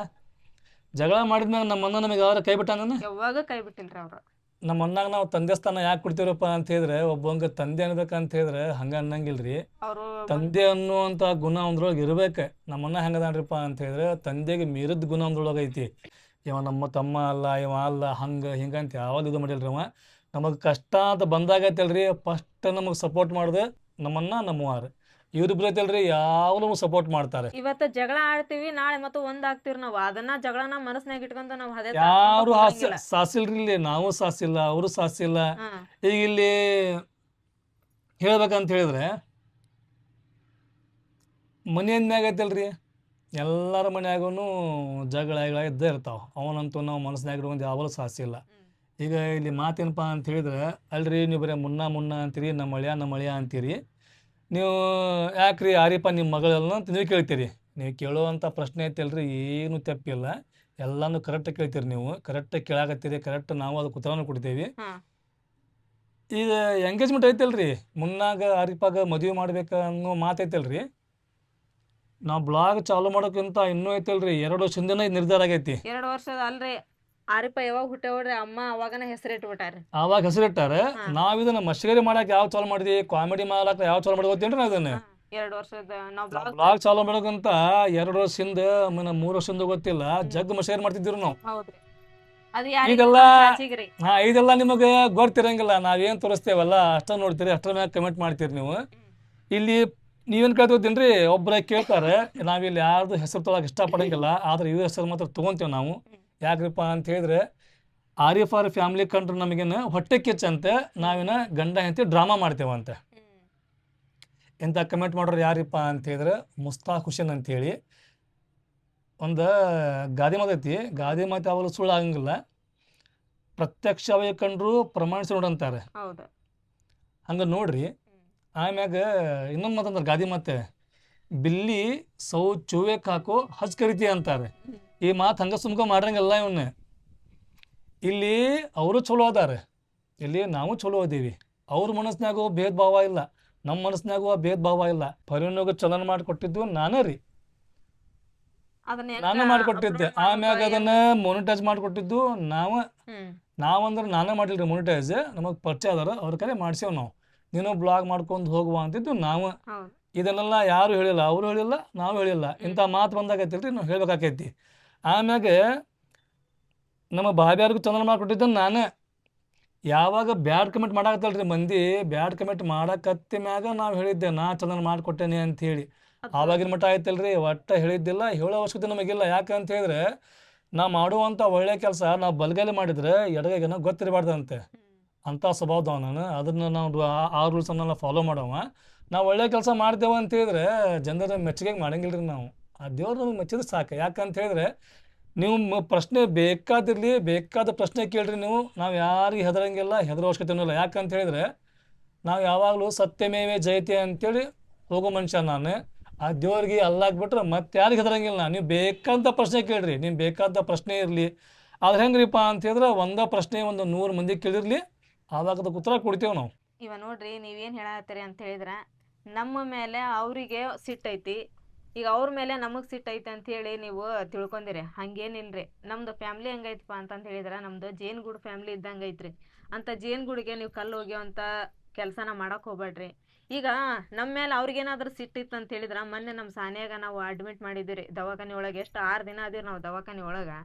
ಜಗಳ ಮಾಡಿದ್ಮ್ಯಾಗ ನಮ್ಮ ಅಣ್ಣ ನಮಗೆ ಯಾವಾಗ ಕೈ ಬಿಟ್ಟ? ಯಾವಾಗ ಕೈ ಬಿಟ್ಟಿಲ್ರಿ ಅವ್ರು. ನಮ್ಮ ಅಣ್ಣಾಗ ನಾವು ತಂದೆ ಸ್ಥಾನ ಯಾಕೆ ಕೊಡ್ತೀವಪ್ಪ ಅಂತ ಹೇಳಿದ್ರೆ, ಒಬ್ಬಂಗ ತಂದೆ ಅನ್ಬೇಕಂತ ಹೇಳಿದ್ರೆ ಹಂಗ ಅನ್ನಂಗಿಲ್ರಿ. ತಂದೆ ಅನ್ನುವಂತ ಗುಣ ಒಂದ್ರೊಳಗೆ ಇರ್ಬೇಕು. ನಮ್ಮ ಅಣ್ಣ ಹೆಂಗದಾನ್ರಿಪ್ಪ ಅಂತ ಹೇಳಿದ್ರೆ, ತಂದೆಗೆ ಮೀರಿದ ಗುಣ ಒಂದ್ರೊಳಗೆ ಐತಿ. ಇವ ನಮ್ಮ ತಮ್ಮ ಅಲ್ಲ, ಇವ ಅಲ್ಲ, ಹಿಂಗಂತ ಯಾವ್ದು ಇದು ಮಾಡಿಲ್ರಿ. ಅವ ನಮಗೆ ಕಷ್ಟ ಅಂತ ಬಂದಾಗೈತಲ್ರಿ, ಫಸ್ಟ್ ನಮಗೆ ಸಪೋರ್ಟ್ ಮಾಡಿದೆ ನಮ್ಮನ್ನ ನಮ್ಮವಾರ. ಇವ್ರಿಬ್ರು ಐತಲ್ರಿ ಯಾವ್ದು ಸಪೋರ್ಟ್ ಮಾಡ್ತಾರೆ. ಇವತ್ತು ಜಗಳ ಆಡ್ತೀವಿ, ನಾಳೆ ಮತ್ತು ಒಂದಾಗ್ತಿವ್ರಿ ನಾವು. ಅದನ್ನ ಜಗಳನ ಮನಸ್ನಾಗ ಇಟ್ಕೊಂತ ನಾವು ಯಾರು ಸಾಸಿಲ್ರಿ, ಇಲ್ಲಿ ನಾವು ಸಾಸಿಲ್ಲ, ಅವರು ಸಾಸಿಲ್ಲ. ಈಗ ಇಲ್ಲಿ ಹೇಳ್ಬೇಕಂತ ಹೇಳಿದ್ರೆ, ಮನೆ ಅಂದ್ಮ್ಯಾಗ ಐತಲ್ರಿ ಎಲ್ಲರ ಮನ್ಯಾಗೂ ಜಗಳ ಇದ್ದೇ ಇರ್ತಾವ. ಅವನಂತೂ ನಾವು ಮನಸ್ನಾಗ ಇಟ್ಕೊಂಡು ಯಾವಾಗಲೂ ಸಾಸಿಲ್ಲ. ಈಗ ಇಲ್ಲಿ ಮಾತೇನಪ್ಪ ಅಂತ ಹೇಳಿದ್ರೆ, ಅಲ್ರಿ ನೀವು ಬರೀ ಮುನ್ನ ಅಂತೀರಿ, ನಮ್ಮ ಅಳಿಯ ಅಂತೀರಿ. ನೀವು ಯಾಕ್ರಿ ಆರಿಪ ನಿಮ್ಮ ಮಗಳೆಲ್ಲ ಅಂತ ನೀವು ಕೇಳ್ತೀರಿ. ನೀವು ಕೇಳುವಂಥ ಪ್ರಶ್ನೆ ಐತಲ್ರಿ, ಏನು ತಪ್ಪಿಲ್ಲ, ಎಲ್ಲಾನು ಕರೆಕ್ಟಾಗಿ ಕೇಳ್ತೀರಿ. ನೀವು ಕರೆಕ್ಟಾಗಿ ಕೇಳಾಕತ್ತೀರಿ, ಕರೆಕ್ಟ್ ನಾವು ಅದಕ್ಕೆ ಉತ್ತರನೂ ಕೊಡ್ತೀವಿ. ಈಗ ಎಂಗೇಜ್ಮೆಂಟ್ ಐತಲ್ರಿ, ಮುನ್ನಾಗ ಆರಿಪಾಗ ಮದುವೆ ಮಾಡ್ಬೇಕ ಅನ್ನೋ ಮಾತೈತಲ್ರಿ, ನಾವು ಬ್ಲಾಗ್ ಚಾಲು ಮಾಡೋಕ್ಕಿಂತ ಇನ್ನೂ ಐತಲ್ರಿ 2 ವರ್ಷದಿಂದ ನಿರ್ಧಾರ ಆಗೈತಿ. 2 ವರ್ಷದ ಅಲ್ರಿ, ಆರಿಪ ಯಾವಾಗ ಹುಟ್ಟವ್ರಿ ಅಮ್ಮ ಅವಾಗನ ಹೆಸರಿಟ್ಬಿಟ್ಟಾರೆ. ಅವಾಗ ಹೆಸರಿಟ್ಟಾರ. ನಾವ್ ಇದನ್ನ ಮಸ್ಕರಿ ಮಾಡಕ್ ಯಾವ ಚಾಲು ಮಾಡಿದ್ವಿ, ಕಾಮಿಡಿ ಮಾಡಕ್ ಯಾವ ಚಾಲು ಮಾಡಿ ಗೊತ್ತೇನ್ರಿ. ಅದನ್ನ 2 ವರ್ಷದ ನಾವು ಬ್ಲಾಗ್ ಬ್ಲಾಗ್ ಚಾಲೂ ಮಾಡೋಕಂತ 2 ವರ್ಷದಿಂದ 3 ವರ್ಷದಿಂದ ಗೊತ್ತಿಲ್ಲ ಜಗ್ ಶೇರ್ ಮಾಡ್ತಿದ್ದೀವಿ ನಾವು. ಹೌದ್ರಿ ಅದು ಯಾರಿಗೂ ಈಗೆಲ್ಲ ಚಾಚಿಗ್ರಿ. ಇದೆಲ್ಲ ನಿಮಗೆ ಗೊತ್ತಿರಂಗಿಲ್ಲ, ನಾವೇನ್ ತೋರಿಸ್ತೇವಲ್ಲ ಅಷ್ಟ ನೋಡ್ತೀರಿ, ಅಷ್ಟರ ಮ್ಯಾಗ ಕಮೆಂಟ್ ಮಾಡ್ತೀರಿ ನೀವು. ಇಲ್ಲಿ ನೀವೇನ್ ಕೇಳ್ತೋತೀನ್ರಿ, ಒಬ್ಬರ ಕೇಳ್ತಾರೆ, ನಾವಿಲ್ಲಿ ಯಾರ್ದು ಹೆಸರು ತೊಗೊಳಕ್ ಇಷ್ಟಪಡಂಗಿಲ್ಲ, ಆದ್ರೆ ಇವ್ರ ಹೆಸರು ಮಾತ್ರ ತೊಗೊಂತೇವೆ ನಾವು. ಯಾಕ್ರಿಪ್ಪ ಅಂತ ಹೇಳಿದ್ರೆ ಆರಿಫ್ ಆರ್ ಫ್ಯಾಮಿಲಿ ಕಂಡ್ರೆ ನಮಗೇನು ಹೊಟ್ಟೆ ಕಿಚ್ಚಂತೆ, ನಾವಿನ ಗಂಡ ಹೆಂಡತಿ ಡ್ರಾಮಾ ಮಾಡ್ತೇವಂತೆ. ಎಂತ ಕಮೆಂಟ್ ಮಾಡೋರು ಯಾರಿಪ್ಪ ಅಂತ ಹೇಳಿದ್ರೆ ಮುಸ್ತಾಕ್ ಹುಸೇನ್ ಅಂತೇಳಿ. ಒಂದು ಗಾದೆ ಮಾತೈತಿ, ಗಾದೆ ಮಾತು ಯಾವಾಗಲೂ ಸುಳ್ಳು ಆಗಂಗಿಲ್ಲ, ಪ್ರತ್ಯಕ್ಷವಾಗಿ ಕಂಡ್ರು ಪ್ರಮಾಣಿಸಿ ನೋಡಂತಾರೆ. ಹೌದು ಹಂಗೆ ನೋಡ್ರಿ. ಆಮ್ಯಾಗ ಇನ್ನೊಂದು ಮಾತಂದ್ರೆ ಗಾದೆ ಮಾತೆ, ಬಿಲ್ಲಿ ಸೌ ಚೂವೆಕ್ ಹಾಕೋ ಹಜ್ ಕರಿತಿ ಅಂತಾರೆ. ಈ ಮಾತು ಹಂಗೆ ಸುಮ್ಕ ಮಾಡ್ರಂಗಿಲ್ಲ ಇವನ್ನ. ಇಲ್ಲಿ ಅವರು ಚಲೋ ಅದಾರೆ, ಇಲ್ಲಿ ನಾವು ಚಲೋ ಅದೀವಿ. ಅವ್ರ ಮನಸ್ಸಿನಾಗೂ ಭೇದ ಭಾವ ಇಲ್ಲ, ನಮ್ಮ ಮನಸ್ಸಿನಾಗೂ ಭೇದ ಭಾವ ಇಲ್ಲ. ಪರಿವರ್ಗ ಚಲನ ಮಾಡಿಕೊಟ್ಟಿದ್ದು ನಾನೇ ರೀ, ಅದನ್ನ ನಾನೇ ಮಾಡಿಕೊಟ್ಟಿದ್ದೆ. ಆಮ್ಯಾಗ ಅದನ್ನ ಮೊನಿಟೈಸ್ ಮಾಡಿಕೊಟ್ಟಿದ್ದು ನಾವಂದ್ರೆ ನಾನೇ ಮಾಡಿಲ್ರಿ ಮೊನಿಟೈಸ್, ನಮಗೆ ಪರಿಚಯ ಅದಾರ, ಅವ್ರ ಕಡೆ ಮಾಡ್ಸೇವ್ ನಾವು. ನೀನು ಬ್ಲಾಗ್ ಮಾಡ್ಕೊಂಡು ಹೋಗುವ ಅಂತಿದ್ದು ನಾವು. ಇದನ್ನೆಲ್ಲ ಯಾರು ಹೇಳಿಲ್ಲ, ಅವರು ಹೇಳಿಲ್ಲ, ನಾವು ಹೇಳಿಲ್ಲ. ಇಂಥ ಮಾತು ಬಂದಾಗೈತಿಲ್ರಿ, ನಾವು ಹೇಳ್ಬೇಕಾಕೈತಿ. ಆಮ್ಯಾಗ ನಮ್ಮ ಬಾಬ್ಯಾರಿಗೂ ಚಂದನ ಮಾಡಿಕೊಟ್ಟಿದ್ದ ನಾನೇ. ಯಾವಾಗ ಬ್ಯಾಡ್ ಕಮೆಂಟ್ ಮಾಡಾಕತ್ತಲ್ರಿ ಮಂದಿ, ಬ್ಯಾಡ್ ಕಮೆಂಟ್ ಮಾಡಕತ್ತಿ ಮ್ಯಾಗ ನಾವು ಹೇಳಿದ್ದೆ ನಾ ಚಂದನ ಮಾಡಿಕೊಟ್ಟೇನೆ ಅಂತ ಹೇಳಿ. ಆವಾಗಿನ ಮಟ್ಟ ಆಯ್ತಲ್ರಿ, ಒಟ್ಟ ಹೇಳಿದ್ದಿಲ್ಲ, ಹೇಳೋ ಅವಶ್ಯಕತೆ ನಮಗಿಲ್ಲ. ಯಾಕಂತ ಹೇಳಿದ್ರೆ ನಾವು ಮಾಡುವಂಥ ಒಳ್ಳೆ ಕೆಲಸ ನಾವು ಬಲಗೈಲಿ ಮಾಡಿದ್ರೆ ಎಡಗೈಗೆ ಗೊತ್ತಿರಬಾರ್ದಂತೆ. ಅಂಥ ಸ್ವಭಾವದವ ನಾನು. ಅದನ್ನು ನಾವು ಆ ರೂಲ್ಸನ್ನೆಲ್ಲ ಫಾಲೋ ಮಾಡವ. ನಾವು ಒಳ್ಳೆ ಕೆಲಸ ಮಾಡ್ತೇವೆ ಅಂತ ಹೇಳಿದ್ರೆ ಜನರ ಮೆಚ್ಚುಗೆ ಮಾಡಂಗಿಲ್ರಿ ನಾವು. ಆ ದೇವ್ರು ನಮಗೆ ಮೆಚ್ಚಿದ್ರೆ ಸಾಕು. ಯಾಕಂತ ಹೇಳಿದ್ರೆ ನೀವು ಪ್ರಶ್ನೆ ಬೇಕಾದಿರಲಿ, ಬೇಕಾದ ಪ್ರಶ್ನೆ ಕೇಳ್ರಿ ನೀವು, ನಾವು ಯಾರಿಗೆ ಹೆದರಂಗಿಲ್ಲ, ಹೆದರೋ ಅವಶ್ಯಕತೆನೂ ಇಲ್ಲ. ಯಾಕಂತ ಹೇಳಿದ್ರೆ ನಾವು ಯಾವಾಗಲೂ ಸತ್ಯಮೇವೆ ಜಯತೆ ಅಂತೇಳಿ ಹೋಗೋ ಮನುಷ್ಯ ನಾನು. ಆ ದೇವ್ರಿಗೆ ಅಲ್ಲಾಗ್ಬಿಟ್ರೆ ಮತ್ತೆ ಯಾರಿಗೆ ಹೆದರಂಗಿಲ್ಲ. ನೀವು ಬೇಕಾದ ಪ್ರಶ್ನೆ ಕೇಳ್ರಿ, ನೀವು ಬೇಕಾದ ಪ್ರಶ್ನೆ ಇರಲಿ. ಆದ್ರೆ ಹೆಂಗ್ರಿಪ್ಪ ಅಂತ ಹೇಳಿದ್ರೆ ಒಂದೇ ಪ್ರಶ್ನೆ 100 ಮಂದಿ ಕೇಳಿರ್ಲಿ, ಆವಾಗ ಅದಕ್ಕೆ ಉತ್ತರ ಕೊಡ್ತೇವೆ ನಾವು. ಇವ ನೋಡ್ರಿ, ನೀವೇನು ಹೇಳತ್ತೀರಿ ಅಂತ ಹೇಳಿದ್ರೆ ನಮ್ಮ ಮೇಲೆ ಅವರಿಗೆ ಸಿಟ್ಟೈತಿ, ಈಗ ಅವ್ರ ಮೇಲೆ ನಮಗೆ ಸಿಟ್ಟೈತೆ ಅಂತ ಹೇಳಿ ನೀವು ತಿಳ್ಕೊಂಡಿರಿ. ಹಂಗೇನಿಲ್ರಿ. ನಮ್ದು ಫ್ಯಾಮ್ಲಿ ಹೆಂಗೈತಪ್ಪ ಅಂತಂತ ಹೇಳಿದ್ರೆ ನಮ್ದು ಜೇನ್ಗೂಡು ಫ್ಯಾಮ್ಲಿ ಇದ್ದಂಗೆ ಐತ್ರಿ. ಅಂತ ಜೇನ್ಗೂಡಿಗೆ ನೀವು ಕಲ್ಲು ಹೋಗ್ಯವಂಥ ಕೆಲಸನ ಮಾಡಕ್ಕೆ ಹೋಗ್ಬೇಡ್ರಿ. ಈಗ ನಮ್ಮ ಮೇಲೆ ಅವ್ರಿಗೇನಾದ್ರೂ ಸಿಟ್ಟಿತ್ತು ಅಂತ ಹೇಳಿದ್ರೆ ಮೊನ್ನೆ ನಮ್ಮ ಸಾನ್ಯಾಗ ನಾವು ಅಡ್ಮಿಟ್ ಮಾಡಿದ್ದೀವಿ ದವಾಖಾನೆ ಒಳಗೆ. ಎಷ್ಟು 6 ದಿನ ಅದೀವಿ ನಾವು ದವಾಖಾನೆ ಒಳಗೆ.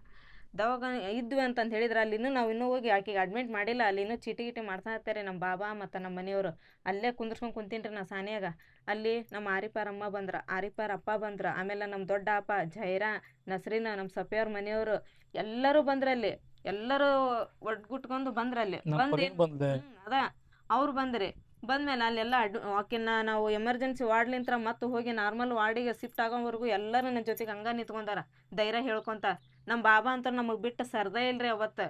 ದವಾಖಾನೆ ಇದ್ವಿ ಅಂತಂತ ಹೇಳಿದ್ರೆ ಅಲ್ಲಿನೂ ನಾವು ಇನ್ನೂ ಹೋಗಿ ಆಕೆಗೆ ಅಡ್ಮಿಟ್ ಮಾಡಿಲ್ಲ. ಅಲ್ಲಿನೂ ಚೀಟಿ ಗೀಟಿ ಮಾಡ್ತಾ ಇರ್ತಾರೆ ನಮ್ಮ ಬಾಬಾ ಮತ್ತು ನಮ್ಮ ಮನೆಯವರು. ಅಲ್ಲೇ ಕುಂದ್ರಸ್ಕೊಂಡು ಕುಂತೀನಿ ರೀ ನಾ ಸಾನ್ಯಾಗ. ಅಲ್ಲಿ ನಮ್ಮ ಆರಿಪಾರ ಅಮ್ಮ ಬಂದ್ರ, ಆರಿಪಾರ ಅಪ್ಪ ಬಂದ್ರ, ಆಮೇಲೆ ನಮ್ಮ ದೊಡ್ಡ ಅಪ್ಪ ಜೈರಾ, ನಸ್ರೀನ, ನಮ್ಮ ಸಫಿಯವ್ರ ಮನೆಯವರು ಎಲ್ಲರೂ ಬಂದ್ರಲ್ಲಿ. ಎಲ್ಲರೂ ಒಡ್ಗುಟ್ಕೊಂಡು ಬಂದ್ರಲ್ಲಿ. ಅದ ಅವ್ರು ಬಂದ್ರಿ. ಬಂದ್ಮೇಲೆ ಅಲ್ಲೆಲ್ಲ ಆಕಿನ್ನ ನಾವು ಎಮರ್ಜೆನ್ಸಿ ವಾರ್ಡ್ಲಿಂತ್ರ ಮತ್ತೆ ಹೋಗಿ ನಾರ್ಮಲ್ ವಾರ್ಡಿಗೆ ಶಿಫ್ಟ್ ಆಗೋವರೆಗೂ ಎಲ್ಲರೂ ನನ್ನ ಜೊತೆಗೆ ಹಂಗ ನಿಂತ್ಕೊಂಡಾರ ಧೈರ್ಯ ಹೇಳ್ಕೊಂತ. ನಮ್ಮ ಬಾಬಾ ಅಂತ ನಮಗೆ ಬಿಟ್ಟು ಸರ್ದೇ ಇಲ್ರಿ ಅವತ್ತು.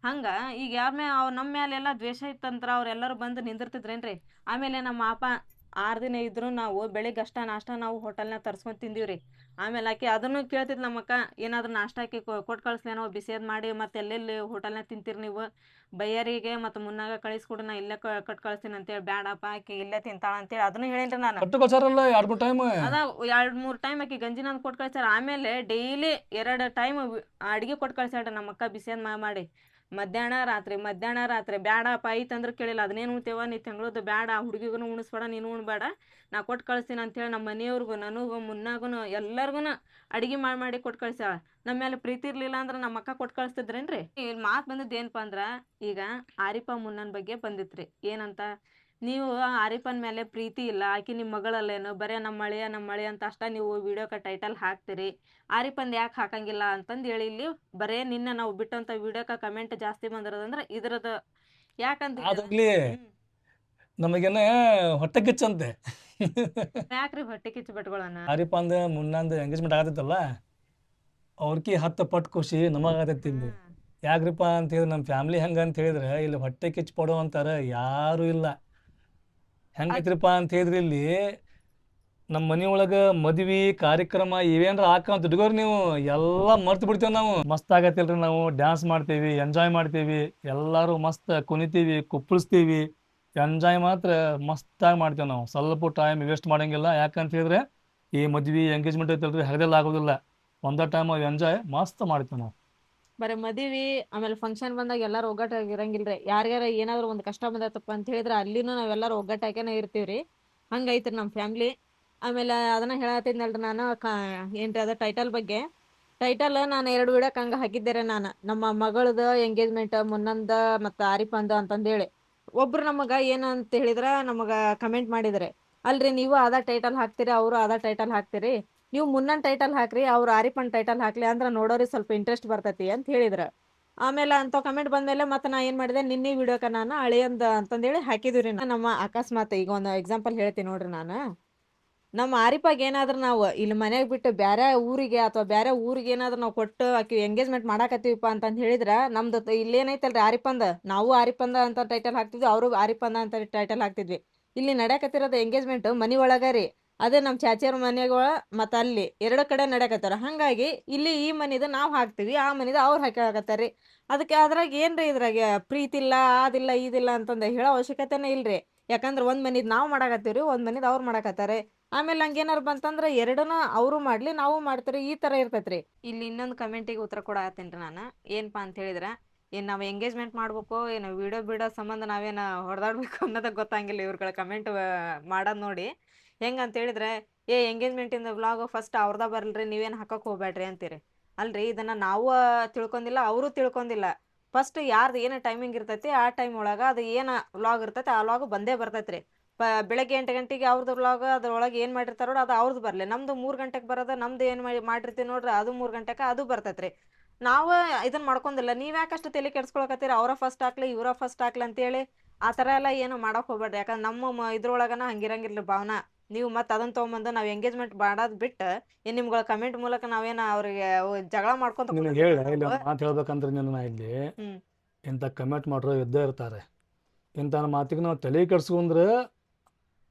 ಹಂಗೆ ಈಗ ಅವ್ರು ನಮ್ಮ ಮೇಲೆಲ್ಲ ದ್ವೇಷ ಇತ್ತಂತ್ರ ಅವರೆಲ್ಲರೂ ಬಂದು ನಿಂದಿರ್ತಿದ್ರೇನ್ರಿ. ಆಮೇಲೆ ನಮ್ಮ ಅಪ್ಪ 6 ದಿನ ಇದ್ರು ನಾವು ಬೆಳಿಗ್ಗೆ ಅಷ್ಟ ನಾಷ್ಟ ನಾವು ಹೋಟೆಲ್ನಾಗ ತರ್ಸ್ಕೊಂಡು ತಿಂದೀವ್ರಿ. ಆಮೇಲೆ ಆಕೆ ಅದನ್ನು ಕೇಳ್ತಿದ್ ನಮ್ಮಕ್ಕ, ಏನಾದ್ರೂ ನಾಷ್ಟ ಆಕಿ ಕೊಟ್ಟು ಕಳಿಸ್ಲೇನೋ ಬಿಸಿಯದ್ ಮಾಡಿ, ಮತ್ತೆ ಎಲ್ಲೆಲ್ಲಿ ಹೋಟೆಲ್ನಾಗ ತಿಂತೀರಿ ನೀವು, ಬಯ್ಯರಿಗೆ ಮತ್ತು ಮುನ್ನಾಗ ಕಳಿಸ್ಕೊಡು, ನಾ ಇಲ್ಲೇ ಕಟ್ ಕಳಿಸ್ತೀನಿ ಅಂತೇಳಿ. ಬ್ಯಾಡಪ್ಪ ಆಕಿ ಇಲ್ಲೇ ತಿಂತಾಳ ಅಂತೇಳಿ ಅದನ್ನು ಹೇಳಿಲ್ರಿ ನಾನು. ಕೊಟ್ಟು ಕಳ್ಸಾರಲ್ಲ 2-3 ಟೈಮ್. ಅದ 2-3 ಟೈಮ್ ಆಕಿ ಗಂಜಿನ ಕೊಟ್ಟು ಕಳ್ಸಾರ. ಆಮೇಲೆ ಡೈಲಿ 2 ಟೈಮ್ ಅಡ್ಗೆ ಕೊಟ್ಟು ಕಳ್ಸಾಳ್ರಿ ನಮ್ಮಕ್ಕ ಬಿಸಿಯದ್ ಮಾಡಿ. ಮಧ್ಯಾಹ್ನ ರಾತ್ರಿ ಬ್ಯಾಡಪ್ಪ ಐತಂದ್ರೆ ಕೇಳಿಲ್ಲ. ಅದನ್ನೇನು ಉಣ್ತೇವ ನೀ ತಿಂಗಳದ್ದು ಬ್ಯಾಡ, ಹುಡುಗಿಗೂ ಉಣಿಸ್ಬೇಡ, ನೀನು ಉಣ್ಬೇಡ, ನಾ ಕೊಟ್ಟು ಕಳಿಸ್ತೀನಿ ಅಂತೇಳಿ ನಮ್ಮ ಮನೆಯವ್ರಿಗೂ ನನಗೂ ಮುನ್ನಾಗೂ ಎಲ್ಲರಿಗೂ ಅಡುಗೆ ಮಾಡಿ ಕೊಟ್ಟು ಕಳ್ಸ್ಯಾಳ. ನಮ್ಮ ಮೇಲೆ ಪ್ರೀತಿ ಇರಲಿಲ್ಲ ಅಂದ್ರೆ ನಮ್ಮ ಅಕ್ಕ ಕೊಟ್ಟು ಕಳಿಸ್ತಿದ್ರೇನ್ರಿ. ಇಲ್ಲಿ ಮಾತು ಬಂದಿದ್ದು ಏನಪ್ಪ ಅಂದ್ರೆ ಈಗ ಆರಿಫ ಮುನ್ನನ್ ಬಗ್ಗೆ ಬಂದಿತ್ರಿ. ಏನಂತ, ನೀವು ಆರಿಫನ್ ಮೇಲೆ ಪ್ರೀತಿ ಇಲ್ಲ, ಆಕಿ ನಿಮ್ಮ ಮಗಳಲ್ಲೇನು, ಬರೀ ನಮ್ಮ ಮಳೆ ಅಂತ ಅಷ್ಟ ನೀವು ವಿಡಿಯೋಕ್ಕೆ ಟೈಟಲ್ ಹಾಕ್ತೀರಿ, ಆರಿಫಂದು ಯಾಕೆ ಹಾಕಂಗಿಲ್ಲ ಅಂತಂದು ಹೇಳಿ ಇಲ್ಲಿ ಬರೇ ನಿನ್ನ ನಾವು ಬಿಟ್ಟಂಥ ವಿಡಿಯೋಕ್ಕೆ ಕಮೆಂಟ್ ಜಾಸ್ತಿ ಬಂದಿರೋದಂದ್ರೆ ಇದ್ರದ್ದು. ಯಾಕಂತ ನಮಗೇನೆ ಹೊಟ್ಟೆ ಕಿಚ್ಚಂತೆ. ಯಾಕ್ರಿ ಹೊಟ್ಟೆ ಕಿಚ್ಚು ಬಿಟ್ಕೊಳ್ಳೋಣ. ಆರಿಫ್ ಅಂದ ಮುನ್ನಂದು ಎಂಗೇಜ್ಮೆಂಟ್ ಆಗತ್ತಲ್ಲ, ಅವ್ರಿಗೆ 10 ಪಟ್ಟು ಖುಷಿ ನಮಗಾಗತ್ತೈತಿ. ಯಾಕ್ರಿಪ್ಪ ಅಂತ ಹೇಳಿದ್ರೆ ನಮ್ಮ ಫ್ಯಾಮ್ಲಿ ಹೆಂಗೆ ಅಂತ ಹೇಳಿದ್ರೆ ಇಲ್ಲಿ ಹೊಟ್ಟೆ ಕಿಚ್ಚು ಪಡೋ ಅಂತಾರೆ ಯಾರೂ ಇಲ್ಲ. ಹೆಂಗೈತ್ರಿಪ್ಪ ಅಂತ ಹೇಳಿದ್ರಿ, ಇಲ್ಲಿ ನಮ್ಮ ಮನೆಯೊಳಗೆ ಮದ್ವಿ ಕಾರ್ಯಕ್ರಮ ಇವೇನ್ರ ಹಾಕಂತ ಹುಡುಗರು ನೀವು ಎಲ್ಲ ಮರ್ತು ಬಿಡ್ತೇವೆ ನಾವು. ಮಸ್ತ್ ಆಗತ್ತಿಲ್ರಿ, ನಾವು ಡ್ಯಾನ್ಸ್ ಮಾಡ್ತೀವಿ, ಎಂಜಾಯ್ ಮಾಡ್ತೀವಿ, ಎಲ್ಲರೂ ಮಸ್ತ್ ಕುಣಿತೀವಿ, ಕುಪ್ಪಳಿಸ್ತೀವಿ, ಎಂಜಾಯ್ ಮಾತ್ರ ಮಸ್ತಾಗಿ ಮಾಡ್ತೇವೆ ನಾವು. ಸ್ವಲ್ಪ ಟೈಮ್ ವೇಸ್ಟ್ ಮಾಡಂಗಿಲ್ಲ. ಯಾಕಂತ ಹೇಳಿದ್ರೆ ಈ ಮದ್ವಿ ಎಂಗೇಜ್ಮೆಂಟ್ ಐತಲ್ರಿ ಹರಿದೆಲ್ಲ ಆಗೋದಿಲ್ಲ. ಒಂದೇ ಟೈಮ್ ಎಂಜಾಯ್ ಮಸ್ತ್ ಮಾಡ್ತೇವೆ ನಾವು. ಬರೀ ಮದುವೆ ಆಮೇಲೆ ಫಂಕ್ಷನ್ ಬಂದಾಗ ಎಲ್ಲರೂ ಒಗ್ಗಟ್ಟಾಗಿರಂಗಿಲ್ರಿ. ಯಾರ್ಯಾರ ಏನಾದ್ರು ಒಂದು ಕಷ್ಟ ಬಂದೈತಪ್ಪ ಅಂತ ಹೇಳಿದ್ರೆ ಅಲ್ಲಿನೂ ನಾವೆಲ್ಲರೂ ಒಗ್ಗಟ್ಟಾಗೇನೆ ಇರ್ತೀವ್ರಿ. ಹಂಗೈತ್ರಿ ನಮ್ಮ ಫ್ಯಾಮ್ಲಿ. ಆಮೇಲೆ ಅದನ್ನ ಹೇಳತ್ತಿದ್ನಲ್ರಿ ನಾನು ಏನ್ರಿ ಅದ ಟೈಟಲ್ ಬಗ್ಗೆ. ಟೈಟಲ್ ನಾನು 2 ವಿಡಿಯೋಕ್ ಹಂಗ ಹಾಕಿದ್ದೇರೆ ನಾನು. ನಮ್ಮ ಮಗಳದ ಎಂಗೇಜ್ಮೆಂಟ್ ಮುನ್ನಂದ ಮತ್ತು ಆರಿಫಂದ ಅಂತಂದೇಳಿ. ಒಬ್ರು ನಮಗ ಏನಂತ ಹೇಳಿದ್ರ ನಮಗ ಕಮೆಂಟ್ ಮಾಡಿದ್ರೆ, ಅಲ್ರಿ ನೀವು ಅದ ಟೈಟಲ್ ಹಾಕ್ತೀರಿ, ಅವರು ಅದ ಟೈಟಲ್ ಹಾಕ್ತೀರಿ, ನೀವು ಮುನ್ನನ್ ಟೈಟಲ್ ಹಾಕ್ರಿ, ಅವ್ರು ಆರಿಫನ್ ಟೈಟಲ್ ಹಾಕ್ಲಿ ಅಂದ್ರ ನೋಡೋರಿಗೆ ಸ್ವಲ್ಪ ಇಂಟ್ರೆಸ್ಟ್ ಬರ್ತೈತಿ ಅಂತ ಹೇಳಿದ್ರ. ಆಮೇಲೆ ಅಂತ ಕಮೆಂಟ್ ಬಂದ್ಮೇಲೆ ಮತ್ತೆ ನಾ ಏನ್ ಮಾಡಿದೆ, ನಿನ್ನೆ ವಿಡಿಯೋಕ ನಾನು ಅಳಿಯಂದ ಅಂತಂದೇಳಿ ಹಾಕಿದ್ವಿ. ನಮ್ಮ ಅಕಸ್ಮಾತ್ ಈಗ ಒಂದು ಎಕ್ಸಾಂಪಲ್ ಹೇಳ್ತೀನಿ ನೋಡ್ರಿ ನಾನು. ನಮ್ಮ ಆರಿಫಾಗ ಏನಾದ್ರು ನಾವು ಇಲ್ಲಿ ಮನೆಗೆ ಬಿಟ್ಟು ಬೇರೆ ಊರಿಗೆ ಅಥವಾ ಬೇರೆ ಊರಿಗೆ ಏನಾದ್ರು ನಾವು ಕೊಟ್ಟು ಆಕಿ ಎಂಗೇಜ್ಮೆಂಟ್ ಮಾಡಾಕತ್ತೀವಿಪ್ಪ ಅಂತಂದು ಹೇಳಿದ್ರ, ನಮ್ದು ಇಲ್ಲೇನೈತಲ್ರಿ ಆರಿಫಂದ, ನಾವು ಆರಿಫಂದ ಅಂತ ಟೈಟಲ್ ಹಾಕ್ತಿದ್ವಿ, ಅವರು ಆರಿಫಂದ ಅಂತ ಟೈಟಲ್ ಹಾಕ್ತಿದ್ವಿ. ಇಲ್ಲಿ ನಡೆಯಕತ್ತಿರೋದು ಎಂಗೇಜ್ಮೆಂಟ್ ಮನಿ ಒಳಗ ರೀ. ಅದೇ ನಮ್ಮ ಚಾಚಿಯವ್ರ ಮನೆಗಳ ಮತ್ತು ಅಲ್ಲಿ 2 ಕಡೆ ನಡೆಯಕತ್ತಾರ. ಹಾಗಾಗಿ ಇಲ್ಲಿ ಈ ಮನಿದ ನಾವು ಹಾಕ್ತಿವಿ, ಆ ಮನಿದ ಅವ್ರು ಹಾಕಕತ್ತಾರ್ರಿ. ಅದಕ್ಕೆ ಅದ್ರಾಗ ಏನ್ರಿ ಇದ್ರಾಗ ಪ್ರೀತಿ ಇಲ್ಲ, ಅದಿಲ್ಲ ಇದಿಲ್ಲ ಅಂತಂದು ಹೇಳೋ ಅವಶ್ಯಕತೆನೇ ಇಲ್ರಿ. ಯಾಕಂದ್ರೆ ಒಂದ್ ಮನಿದ್ ನಾವು ಮಾಡಾಕತ್ತೀವ್ರಿ, ಒಂದ್ ಮನಿದ್ ಅವ್ರು ಮಾಡಾಕತ್ತಾರೆ. ಆಮೇಲೆ ಹಂಗೇನಾರು ಬಂತಂದ್ರ ಎರಡನ್ನ ಅವರು ಮಾಡ್ಲಿ ನಾವು ಮಾಡ್ತೀರಿ, ಈ ತರ ಇರ್ತೈತ್ರಿ. ಇಲ್ಲಿ ಇನ್ನೊಂದು ಕಮೆಂಟಿಗೆ ಉತ್ತರ ಕೊಡಾಕತ್ತೇನ್ರಿ ನಾನು. ಏನಪ್ಪಾ ಅಂತ ಹೇಳಿದ್ರ, ಏನ್ ನಾವ್ ಎಂಗೇಜ್ಮೆಂಟ್ ಮಾಡ್ಬೇಕು, ಏನು ವಿಡಿಯೋ ಬಿಡೋ ಸಂಬಂಧ ನಾವೇನ ಹೊಡೆದಾಡ್ಬೇಕು ಅನ್ನೋದ ಗೊತ್ತಾಗಿಲ್ಲ ಇವ್ರಗಳ ಕಮೆಂಟ್ ಮಾಡೋದ್ ನೋಡಿ. ಹೆಂಗಂತ ಹೇಳಿದ್ರೆ, ಎಂಗೇಜ್ಮೆಂಟ್ ಇಂದ ವ್ಲಾಗ್ ಫಸ್ಟ್ ಅವ್ರದ ಬರ್ಲ್ರಿ, ನೀವೇನ್ ಹಾಕಕ್ ಹೋಗ್ಬೇಡ್ರಿ ಅಂತೀರಿ. ಅಲ್ರಿ, ಇದನ್ನ ನಾವು ತಿಳ್ಕೊಂಡಿಲ್ಲ, ಅವರು ತಿಳ್ಕೊಂಡಿಲ್ಲ. ಫಸ್ಟ್ ಯಾರ್ದು ಏನ ಟೈಮಿಂಗ್ ಇರ್ತೈತಿ ಆ ಟೈಮ್ ಒಳಗ ಅದು ಏನ ವ್ಲಾಗ್ ಇರ್ತೈತಿ ಆ ವ್ಲಾಗ್ ಬಂದೇ ಬರ್ತೈತ್ರಿ. ಬೆಳಗ್ಗೆ 8 ಗಂಟೆಗೆ ಅವ್ರದ್ದು ವ್ಲಾಗ್ ಅದ್ರೊಳಗೆ ಏನ್ ಮಾಡಿರ್ತಾರ ನೋಡ್ರಿ ಅದು ಅವ್ರದ್ದು ಬರ್ಲಿ, ನಮ್ದು 3 ಗಂಟೆಗೆ ಬರೋದ, ನಮ್ದು ಏನ್ ಮಾಡಿರ್ತೀವಿ ನೋಡ್ರಿ ಅದು 3 ಗಂಟೆಗೆ ಅದು ಬರ್ತೈತ್ರಿ. ನಾವು ಇದನ್ನ ಮಾಡ್ಕೊಂಡಿಲ್ಲ, ನೀವ್ ಯಾಕಷ್ಟು ತಲೆ ಕೆಡ್ಸ್ಕೊಳಕತ್ತೀರಿ, ಅವ್ರ ಫಸ್ಟ್ ಹಾಕ್ಲಿ ಇವ್ರ ಫಸ್ಟ್ ಹಾಕ್ಲಿ ಅಂತೇಳಿ. ಆ ತರ ಎಲ್ಲ ಏನು ಮಾಡಕ್ ಹೋಗ್ಬೇಡ್ರಿ. ಯಾಕಂದ್ರೆ ನಮ್ಮ ಇದ್ರೊಳಗನ ಹಂಗಿರಂಗಿರ್ಲಿ ಭಾವನಾ. ನೀವು ಮತ್ತೆ ಅದನ್ನ ತಗೊಂಬಂದು ನಾವ್ ಎಂಗೇಜ್ಮೆಂಟ್ ಮಾಡೋದ್ ಬಿಟ್ಟು ನಿಮ್ಗಳ ಕಮೆಂಟ್ ಮೂಲಕ ನಾವೇನ ಅವ್ರಿಗೆ ಜಗಳ ಮಾಡ್ಕೊಂತ ನಿನಗೆ ಹೇಳ ಇಲ್ಲಿ ಒಂದು ಮಾತು ಹೇಳ್ಬೇಕಂದ್ರೆ ನಿನ್ನ ಇಲ್ಲಿ ಹ್ಮ್ ಇಂಥ ಕಮೆಂಟ್ ಮಾಡೋರು ಇದ್ದೇ ಇರ್ತಾರೆ. ಇಂಥ ಮಾತಿಗೆ ನಾವು ತಲೆ ಕೆಡ್ಸ್ಕೊಂಡ್ರೆ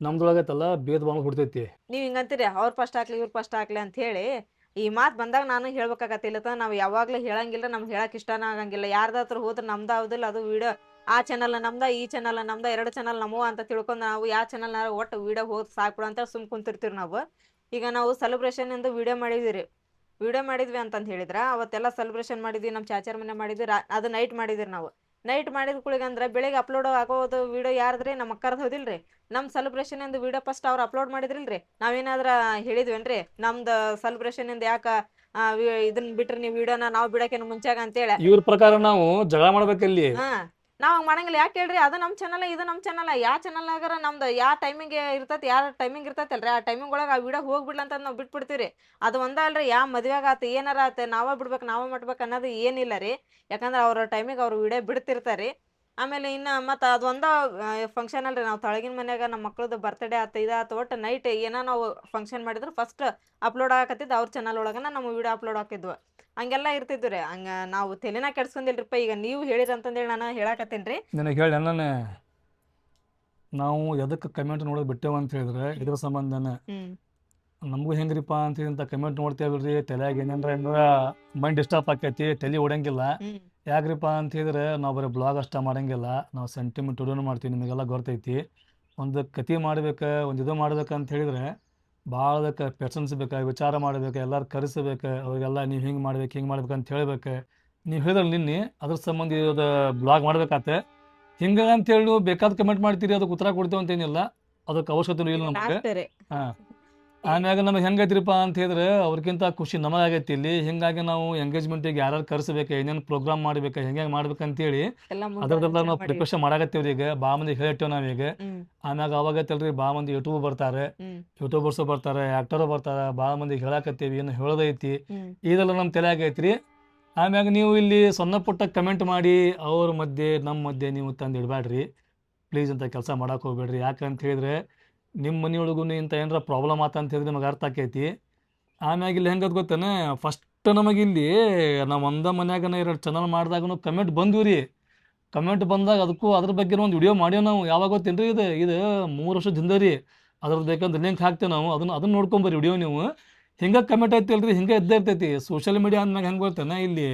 ನಮ್ದೊಳಗೈತಲ್ಲ ಭೇದ ಭಾವ ಹುಡ್ತೈತಿ. ನೀವ್ ಹಿಂಗಂತೀರಿ ಅವ್ರ ಫಸ್ಟ್ ಹಾಕ್ಲಿ ಇವ್ರ ಫಸ್ಟ್ ಹಾಕ್ಲಿ ಅಂತ ಹೇಳಿ. ಈ ಮಾತು ಬಂದಾಗ ನಾನು ಹೇಳ್ಬೇಕಾಗತ್ತಿಲ್ಲ. ನಾವು ಯಾವಾಗ್ಲೂ ಹೇಳಂಗಿಲ್ಲ, ನಮ್ಗೆ ಹೇಳಕ್ ಇಷ್ಟನ ಆಗಂಗಿಲ್ಲ. ಯಾರ್ದಾತ್ರ ಹೋದ್ರೆ ನಮ್ದು ಹೌದಿಲ್ಲ ಅದು ವಿಡಿಯೋ. ಆ ಚಾನಲ್ ನಮ್ದ, ಈ ಚಾನಲ್ ನಮ್ದ, 2 ಚಾನಲ್ ನಮ್ಮವ ಅಂತ ತಿಳ್ಕೊಂಡು ನಾವು ಯಾವ ಚಾನಲ್ ಒಟ್ಟು ವಿಡಿಯೋ ಹೋದ್ ಸಾಕ್ಬಿಡು ಅಂತ ಸುಮ್ ಕುಂತಿರ್ತೀವಿ ನಾವು. ಈಗ ನಾವು ಸೆಲೆಬ್ರೇಷನ್ ಎಂದು ವಿಡಿಯೋ ಮಾಡಿದ್ವಿ ಅಂತಂದು ಹೇಳಿದ್ರ, ಅವತ್ತೆಲ್ಲ ಸೆಲೆಬ್ರೇಷನ್ ಮಾಡಿದ್ವಿ, ನಮ್ಮ ಚಾಚಾರ ಮನೆ ಮಾಡಿದ್ವಿ, ಅದು ನೈಟ್ ಮಾಡಿದ್ರಿ ನಾವು. ನೈಟ್ ಮಾಡಿದ ಕುಳಿಗಂದ್ರೆ ಬೆಳಿಗ್ಗೆ ಅಪ್ಲೋಡ್ ಆಗೋದು ವಿಡಿಯೋ ಯಾರ್ದ್ರಿ, ನಮ್ಮ ಅಕ್ಕರ್ದು ಹೌದಿಲ್ರಿ. ನಮ್ ಸೆಲೆಬ್ರೇಷನ್ ಎಂದು ವಿಡಿಯೋ ಫಸ್ಟ್ ಅವ್ರು ಅಪ್ಲೋಡ್ ಮಾಡಿದ್ರಿಲ್ರಿ, ನಾವೇನಾದ್ರ ಹೇಳಿದ್ವೇನ್ರಿ ನಮ್ದು ಸೆಲೆಬ್ರೇಷನ್ ಇಂದ ಯಾಕ ಇದನ್ನ ಬಿಟ್ರಿ ನೀವು ವಿಡಿಯೋನ, ನಾವು ಬಿಡಕೇನು ಮುಂಚಾಗ ಅಂತೇಳಿ. ಇವ್ರ ಪ್ರಕಾರ ನಾವು ಜಗಳ ಮಾಡ್ಬೇಕಲ್ಲಿ. ನಾವ್ ಹಂಗ್ ಮಾಡಂಗಿಲ್ಲ. ಯಾಕೆ ಹೇಳ್ರಿ, ಅದು ನಮ್ ಚಾನಲ್, ಇದು ನಮ್ ಚಾನಲ್. ಯಾವ ಚಾನಲ್ನಾಗಾರ ನಮ್ದು ಯಾವ ಟೈಮಿಂಗ್ ಇರ್ತೈತಿ, ಯಾವ ಟೈಮಿಂಗ್ ಇರ್ತೈತಲ್ರಿ, ಆ ಟೈಮಿಂಗ್ ಒಳಗೆ ಆ ವಿಡಿಯೋ ಹೋಗ್ಬಿಡ್ಲ ಅಂತ ನಾವು ಬಿಟ್ಬಿಡ್ತೀವಿ. ಅದು ಒಂದ ಅಲ್ರಿ, ಯಾವ ಮದ್ವೆಗ ಆತ ಏನಾರ ಆತ ನಾವ ಬಿಡ್ಬೇಕು ನಾವ ಮಾಡ್ಬೇಕು ಅನ್ನೋದು ಏನಿಲ್ಲ ರೀ. ಯಾಕಂದ್ರೆ ಅವ್ರ ಟೈಮಿಗೆ ಅವ್ರು ವಿಡಿಯೋ ಬಿಡ್ತಿರ್ತಾರಿ. ಆಮೇಲೆ ಇನ್ನ ಮತ್ತು ಅದೊಂದ ಫಂಕ್ಷನ್ ಅಲ್ರಿ, ನಾವು ತಳಗಿನ ಮನ್ಯಾಗ ನಮ್ಮ ಮಕ್ಳದ್ದು ಬರ್ತ್ಡೇ ಆತ ಇದಾತ ಒಟ್ಟು ನೈಟ್ ಏನೋ ನಾವು ಫಂಕ್ಷನ್ ಮಾಡಿದ್ರು ಫಸ್ಟ್ ಅಪ್ಲೋಡ್ ಆಗಕತ್ತಿದ್ದು ಅವ್ರ ಚಾನಲ್ ಒಳಗನ ನಮ್ಮ ವಿಡಿಯೋ ಅಪ್ಲೋಡ್ ಹಾಕಿದ್ವು. ಹಂಗೆಲ್ಲ ಇರ್ತಿದ್ವಿ ರೀ. ಹಂಗ ನಾವು ತಲೆನ ಕೆಡ್ಸ್ಕೊಂಡಿಲ್ರಿಪ್ಪ. ಈಗ ನೀವು ಹೇಳಿರಂತಂದೇಳಿ ನಾನು ಹೇಳಾಕತ್ತೇನೆ ರೀ. ನಿನಗೆ ಹೇಳಿ ನಾನೇ ನಾವು ಎದಕ್ಕೆ ಕಮೆಂಟ್ ನೋಡೋದು ಬಿಟ್ಟೇವ ಅಂತ ಹೇಳಿದ್ರೆ ಇದ್ರ ಸಂಬಂಧನೇ. ನಮಗೂ ಹೆಂಗ್ರಿಪ್ಪ ಅಂತ ಇಂಥ ಕಮೆಂಟ್ ನೋಡ್ತೇವಲ್ರಿ, ತಲೆಯಾಗ ಏನೇನ್ರ ಮೈಂಡ್ ಡಿಸ್ಟರ್ಬ್ ಆಕೈತಿ, ತಲೆ ಓಡಂಗಿಲ್ಲ. ಯಾಕ್ರಿಪ್ಪ ಅಂತ ಹೇಳಿದ್ರೆ ನಾವು ಬರೀ ಬ್ಲಾಗ್ ಅಷ್ಟ ಮಾಡಂಗಿಲ್ಲ, ನಾವು ಸೆಂಟಿಮೆಂಟ್ ವಿಡಿಯೋನು ಮಾಡ್ತೀವಿ. ನಿಮಗೆಲ್ಲ ಗೊತ್ತೈತಿ. ಒಂದು ಕತೆ ಮಾಡ್ಬೇಕು, ಒಂದು ಇದು ಮಾಡ್ಬೇಕಂತ ಹೇಳಿದ್ರೆ ಭಾಳ ಅದಕ್ಕೆ ಪೇಷನ್ಸ್ ಬೇಕು, ವಿಚಾರ ಮಾಡ್ಬೇಕು, ಎಲ್ಲರೂ ಕರೆಸ್ಬೇಕು, ಅವ್ರಿಗೆಲ್ಲ ನೀವು ಹಿಂಗೆ ಮಾಡ್ಬೇಕು ಅಂತ ಹೇಳ್ಬೇಕು. ನೀವು ಹೇಳಿದ್ರೆ ನಿನ್ನೆ ಅದ್ರ ಸಂಬಂಧ ಇದು ಬ್ಲಾಗ್ ಮಾಡ್ಬೇಕಾತೆ. ಹಿಂಗೆ ಅಂತೇಳಿ ನೀವು ಬೇಕಾದ ಕಮೆಂಟ್ ಮಾಡ್ತೀರಿ, ಅದಕ್ಕೆ ಉತ್ತರ ಕೊಡ್ತೇವೆ ಅಂತೇನಿಲ್ಲ, ಅದಕ್ಕೆ ಅವಶ್ಯಕತೆ ಇಲ್ಲ ನಮಗೆ. ಹಾಂ, ಆಮ್ಯಾಗ ನಮಗೆ ಹೆಂಗೈತ್ರಿಪ್ಪ ಅಂತ ಹೇಳಿದ್ರೆ ಅವ್ರಿಗಿಂತ ಖುಷಿ ನಮಗಾಗೈತಿ ಇಲ್ಲಿ. ಹಿಂಗಾಗಿ ನಾವು ಎಂಗೇಜ್ಮೆಂಟಿಗೆ ಯಾರು ಕರೆಸ್ಬೇಕು, ಏನೇನು ಪ್ರೋಗ್ರಾಮ್ ಮಾಡ್ಬೇಕು, ಹೆಂಗೆ ಮಾಡ್ಬೇಕಂತೇಳಿ ಅದ್ರದ್ದೆಲ್ಲ ನಾವು ಪ್ರಿಪ್ರೇಷನ್ ಮಾಡಾಕತ್ತೀವ್ರಿ. ಈಗ ಭಾಳ ಮಂದಿ ಹೇಳಿಟ್ಟೇವೆ ನಾವೀಗ. ಆಮ್ಯಾಗ ಅವಾಗೈತಲ್ರಿ ಭಾಳ ಮಂದಿ ಯೂಟ್ಯೂಬರ್ಸು ಬರ್ತಾರೆ, ಆ್ಯಕ್ಟರು ಬರ್ತಾರೆ, ಭಾಳ ಮಂದಿ ಹೇಳಾಕತ್ತೀವಿ, ಏನು ಹೇಳೋದೈತಿ, ಇದೆಲ್ಲ ನಮ್ಮ ತಲೆ ಆಗೈತ್ರಿ. ಆಮ್ಯಾಗ ನೀವು ಇಲ್ಲಿ ಸಣ್ಣ ಪುಟ್ಟ ಕಮೆಂಟ್ ಮಾಡಿ ಅವ್ರ ಮಧ್ಯೆ ನಮ್ಮ ಮಧ್ಯೆ ನೀವು ತಂದು ಇಡಬೇಡ್ರಿ ಪ್ಲೀಸ್. ಅಂತ ಕೆಲಸ ಮಾಡಕ್ಕೆ ಹೋಗ್ಬೇಡ್ರಿ. ಯಾಕಂತ ಹೇಳಿದ್ರೆ ನಿಮ್ಮ ಮನೆಯೊಳಗೂ ಇಂಥ ಏನಾರ ಪ್ರಾಬ್ಲಮ್ ಆತಂತ ಹೇಳಿದ್ರೆ ನಮಗೆ ಅರ್ಥ ಆಕೈತಿ. ಆಮ್ಯಾಗ ಇಲ್ಲಿ ಹೆಂಗದು ಗೊತ್ತೇನೆ, ಫಸ್ಟ್ ನಮಗಿಲ್ಲಿ ನಾವು ಒಂದ ಮನ್ಯಾಗ 2 ಚಾನಲ್ ಮಾಡಿದಾಗೂ ಕಮೆಂಟ್ ಬಂದ್ವಿ ರೀ. ಕಮೆಂಟ್ ಬಂದಾಗ ಅದಕ್ಕೂ ಅದ್ರ ಬಗ್ಗೆ ಒಂದು ವಿಡಿಯೋ ಮಾಡ್ಯಾವ ನಾವು. ಯಾವಾಗ ಗೊತ್ತೇನ್ರಿ, ಇದು 3 ವರ್ಷದ ಹಿಂದೆ ರೀ. ಅದ್ರದ್ದು ಬೇಕಂದ್ರೆ ಲಿಂಕ್ ಹಾಕ್ತೇವೆ ನಾವು, ಅದನ್ನ ನೋಡ್ಕೊಂಬರ್ರಿ ವಿಡಿಯೋ ನೀವು. ಹಿಂಗೆ ಕಮೆಂಟ್ ಐತಿಲ್ರಿ, ಹಿಂಗೆ ಇದ್ದೇ ಇರ್ತೈತಿ. ಸೋಷಿಯಲ್ ಮೀಡಿಯಾ ಅಂದ್ಮ್ಯಾಗ ಹೆಂಗೆ ಗೊತ್ತೇನೆ, ಇಲ್ಲಿ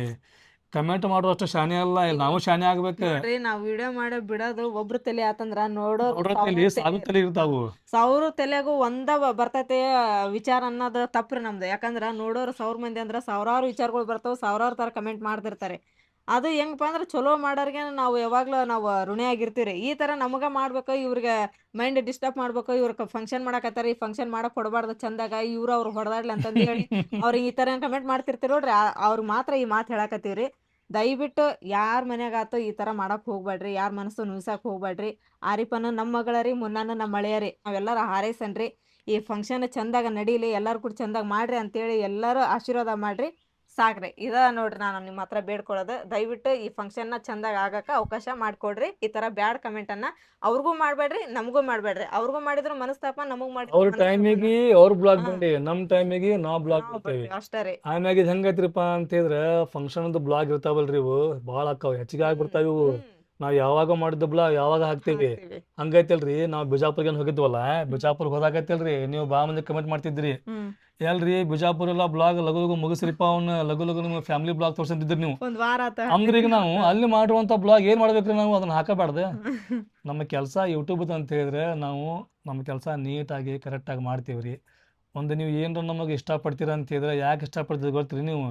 ಕಮೆಂಟ್ ಮಾಡೋ ಅಷ್ಟು ಶಾನೆ ಅಲ್ಲ, ಇಲ್ಲಿ ನಾವು ಶಾನೆ ಆಗ್ಬೇಕು. ನಾವು ವಿಡಿಯೋ ಮಾಡೋ ಬಿಡೋದು ಒಬ್ರು ತಲೆ ಆತಂದ್ರ ನೋಡೋರ್ ತಲೆ ಇರ್ತಾವು. 1000 ತಲೆಗೂ ಒಂದ ಬರ್ತೈತೆ ವಿಚಾರ ಅನ್ನೋದು ತಪ್ಪ್ರಿ ನಮ್ದು. ಯಾಕಂದ್ರ ನೋಡೋರು 1000 ಮಂದಿ ಅಂದ್ರ 1000 ವಿಚಾರಗಳು ಬರ್ತಾವ, 1000 ತರ ಕಮೆಂಟ್ ಮಾಡ್ತಿರ್ತಾರೆ. ಅದು ಹೆಂಗಪ್ಪ ಅಂದ್ರೆ ಚಲೋ ಮಾಡೋರಿಗೆ ನಾವು ಯಾವಾಗ್ಲೂ ನಾವು ಋಣಿಯಾಗಿರ್ತೀವಿ. ಈ ತರ ನಮಗ ಮಾಡ್ಬೇಕು, ಇವ್ರಿಗೆ ಮೈಂಡ್ ಡಿಸ್ಟರ್ಬ್ ಮಾಡ್ಬೇಕು, ಇವ್ರ ಫಂಕ್ಷನ್ ಮಾಡಕತ್ತಾರ, ಈ ಫಂಕ್ಷನ್ ಮಾಡಕ್ ಕೊಡಬಾರ್ದು ಚಂದಾಗ, ಅವ್ರು ಹೊಡೆದಾಡ್ಲಿ ಅಂತಂದು ಹೇಳಿ ಅವ್ರಿಗೆ ಈ ತರ ಕಮೆಂಟ್ ಮಾಡ್ತಿರ್ತೀರಿ ನೋಡ್ರಿ, ಅವ್ರಿಗೆ ಮಾತ್ರ ಈ ಮಾತು ಹೇಳಕತ್ತೀವ್ರಿ. ದಯವಿಟ್ಟು ಯಾರ ಮನ್ಯಾಗಾತು ಈ ತರ ಮಾಡಕ್ ಹೋಗ್ಬೇಡ್ರಿ, ಯಾರ ಮನಸ್ಸು ನುಯ್ಸಕ್ ಹೋಗ್ಬೇಡ್ರಿ. ಆರಿಫನು ನಮ್ಮ ಮಗಳ ರೀ, ಮುನ್ನಾನು ನಮ್ಮ ಮಳೆಯ ರೀ, ನಾವೆಲ್ಲರೂ ಹಾರೈಸನ್ರಿ ಈ ಫಂಕ್ಷನ್ ಚಂದಾಗ ನಡೀಲಿ, ಎಲ್ಲಾರು ಕೂಡ ಚಂದಾಗ ಮಾಡ್ರಿ ಅಂತೇಳಿ ಎಲ್ಲರೂ ಆಶೀರ್ವಾದ ಮಾಡ್ರಿ. ಸಾಕ್ರಿ, ಇದ ನೋಡ್ರಿ ನಾನು ನಿಮ್ಮ ಹತ್ರ ಬೇಡ್ಕೊಳ್ಳೋದು. ದಯವಿಟ್ಟು ಈ ಫಂಕ್ಷನ್ನ ಚಂದಾಗ ಆಗಕ್ಕ ಅವಕಾಶ ಮಾಡಿಕೊಡ್ರಿ. ಈ ತರ ಬ್ಯಾಡ್ ಕಮೆಂಟನ್ನು ಅವ್ರಿಗೂ ಮಾಡಬೇಡ್ರಿ, ನಮಗೂ ಮಾಡಬೇಡ್ರಿ. ಅವ್ರಿಗೂ ಮಾಡಿದ್ರು ಮನಸ್ತಾಪ, ನಮಗ್ ಅವ್ರ ಮಾಡಿದ್ರು ಟೈಮಿಗೆ ಅವ್ರ ಬ್ಲಾಗ್ ಮಾಡಿ, ನಮ್ಮ ಟೈಮಿಗೆ ನಾವು ಬ್ಲಾಗ್ ಮಾಡ್ತೇವೆ. ಅಷ್ಟೇ ರೀ. ಆಮ್ಯಾಗ ಇದು ಹೆಂಗೈತ್ರಪ್ಪ ಅಂತಂದ್ರೆ ಫಂಕ್ಷನ್ ಬ್ಲಾಗ್ ಇರ್ತಾವಲ್ರಿ, ಇವು ಭಾಳ ಆಕಾವ್, ಹೆಚ್ಚಿಗೆ ಆಗ್ಬಿಡ್ತಾವ ಇವು. ನಾವು ಯಾವಾಗ ಮಾಡಿದ ಬ್ಲಾಗ್ ಯಾವಾಗ ಹಾಕ್ತೇವಿ ಹಂಗೈತಲ್ರಿ. ನಾವು ಬಿಜಾಪುರ್ಗೆ ಹೋಗಿದ್ವಲ್ಲ, ಬಿಜಾಪುರ್ ಹೋದಾಗೈತಲ್ರಿ, ನೀವು ಬಾ ಮಂದಿ ಕಮೆಂಟ್ ಮಾಡ್ತಿದ್ರಿ, ಎಲ್ರಿ ಬಿಜಾಪುರ ಎಲ್ಲ ಬ್ಲಾಗ್ ಲಗು ಲಗು ಮುಗಿಸ್ರಿಪ್ಪ, ಅವ್ನ ಲಗು ಲಗು ನಿಮ್ಮ ಫ್ಯಾಮಿಲಿ ಬ್ಲಾಗ್ ತೋರ್ಸಂತಿದ್ರಿ ನೀವು. ಒಂದ್ ವಾರ ಆತ ಅಂದ್ರೆ ಈಗ ನಾವು ಅಲ್ಲಿ ಮಾಡಿರುವಂತ ಬ್ಲಾಗ್ ಏನ್ ಮಾಡ್ಬೇಕ್ರಿ, ನಾವು ಅದನ್ನ ಹಾಕಬಾರ್ದು. ನಮ್ಮ ಕೆಲಸ ಯೂಟ್ಯೂಬ್ ಅಂತ ಹೇಳಿದ್ರೆ ನಾವು ನಮ್ಮ ಕೆಲಸ ನೀಟಾಗಿ ಕರೆಕ್ಟಾಗಿ ಮಾಡ್ತೀವ್ರಿ. ಒಂದು ನೀವು ಏನಾರ ನಮಗೆ ಇಷ್ಟಪಡ್ತೀರ ಅಂತ ಹೇಳಿದ್ರೆ, ಯಾಕೆ ಇಷ್ಟಪಡ್ತೀರಿ ಗೊತ್ತ್ರಿ ನೀವು,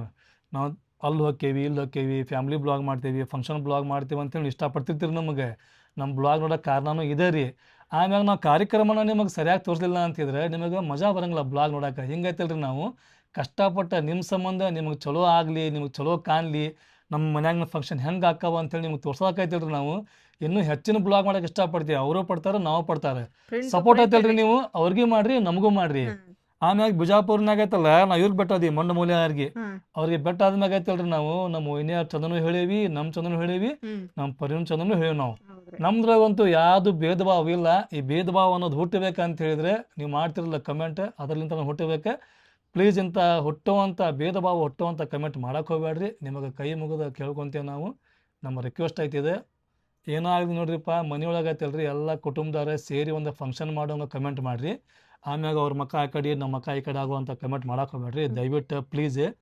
ನಾವು ಅಲ್ಲಿ ಹೋಕ್ಕೇವಿ ಇಲ್ಲಿ ಹೋಕ್ಕೇವಿ ಫ್ಯಾಮಿಲಿ ಬ್ಲಾಗ್ ಮಾಡ್ತೀವಿ, ಫಂಕ್ಷನ್ ಬ್ಲಾಗ್ ಮಾಡ್ತೀವಿ ಅಂತೇಳಿ ಇಷ್ಟಪಡ್ತಿರ್ತೀರಿ ನಮಗೆ. ನಮ್ಮ ಬ್ಲಾಗ್ ನೋಡೋಕೆ ಕಾರಣನೂ ಇದೆ ರೀ. ಆಮ್ಯಾಗ ನಾವು ಕಾರ್ಯಕ್ರಮನ ನಿಮಗೆ ಸರಿಯಾಗಿ ತೋರಿಸಲಿಲ್ಲ ಅಂತಿದ್ರೆ ನಿಮಗೆ ಮಜಾ ಬರಂಗಿಲ್ಲ ಬ್ಲಾಗ್ ನೋಡೋಕೆ. ಹಿಂಗೈತಲ್ರಿ, ನಾವು ಕಷ್ಟಪಟ್ಟ ನಿಮ್ಮ ಸಂಬಂಧ ನಿಮಗೆ ಚಲೋ ಆಗಲಿ, ನಿಮಗೆ ಚಲೋ ಕಾಣಲಿ, ನಮ್ಮ ಮನ್ಯಾಗ ಫಂಕ್ಷನ್ ಹೆಂಗೆ ಆಕ್ಕವ ಅಂತೇಳಿ ನಿಮ್ಗೆ ತೋರ್ಸೋಕೈತಿಲ್ರಿ. ನಾವು ಇನ್ನೂ ಹೆಚ್ಚಿನ ಬ್ಲಾಗ್ ಮಾಡೋಕೆ ಇಷ್ಟಪಡ್ತೀವಿ, ಅವರು ಪಡ್ತಾರೆ ನಾವು ಪಡ್ತಾರೆ. ಸಪೋರ್ಟ್ ಐತಲ್ರಿ, ನೀವು ಅವ್ರಿಗೆ ಮಾಡ್ರಿ ನಮಗೂ ಮಾಡ್ರಿ. ಆಮ್ಯಾಗ ಬಿಜಾಪುರ್ನಾಗ ಐತಲ್ಲ, ನಾವು ಇವ್ರಿಗೆ ಬೆಟ್ಟದಿ ಮಂಡ ಮೂಲ್ಯಾರ್ಗಿ, ಅವ್ರಿಗೆ ಬೆಟ್ಟ ಆದ್ಮ್ಯಾಗ ಐತಲ್ರಿ, ನಾವು ನಮ್ಮ ವೈನಿಯರ್ ಚಂದನು ಹೇಳೇವಿ, ನಮ್ಮ ಚಂದನು ಹೇಳೇವಿ, ನಮ್ಮ ಪರಿವನ್ ಚಂದನು ಹೇಳಿ. ನಾವು ನಮ್ದ್ರಾಗಂತೂ ಯಾವುದು ಭೇದ ಭಾವ ಇಲ್ಲ. ಈ ಭೇದ ಭಾವ ಅನ್ನೋದು ಹುಟ್ಟಬೇಕಂತ ಹೇಳಿದ್ರೆ ನೀವು ಮಾಡ್ತಿರಲ್ಲ ಕಮೆಂಟ್, ಅದರಲ್ಲಿಂತ ಹುಟ್ಟಬೇಕು. ಪ್ಲೀಸ್ ಇಂಥ ಹುಟ್ಟುವಂಥ ಭೇದ ಭಾವ ಹುಟ್ಟುವಂಥ ಕಮೆಂಟ್ ಮಾಡಕ್ಕೆ ಹೋಗ್ಬೇಡ್ರಿ. ನಿಮಗೆ ಕೈ ಮುಗಿದ ಕೇಳ್ಕೊತೇವೆ ನಾವು, ನಮ್ಮ ರಿಕ್ವೆಸ್ಟ್ ಐತಿದೆ. ಏನೋ ಆಗಿದೆ ನೋಡ್ರಿಪ್ಪ, ಮನೆಯೊಳಗೆ ಐತಲ್ರಿ, ಎಲ್ಲ ಕುಟುಂಬದವ್ರೆ ಸೇರಿ ಒಂದು ಫಂಕ್ಷನ್ ಮಾಡೋಂಗೆ ಕಮೆಂಟ್ ಮಾಡಿರಿ. ಆಮ್ಯಾಗ ಅವ್ರ ಮಕ್ಕ ಆ ಕಡೆ ನಮ್ಮ ಮಕ್ಕ ಈ ಕಡೆ ಆಗುವಂಥ ಕಮೆಂಟ್ ಮಾಡಕ್ಕೆ ಹೋಗ್ಬೇಡ್ರಿ ದಯವಿಟ್ಟು ಪ್ಲೀಸ್.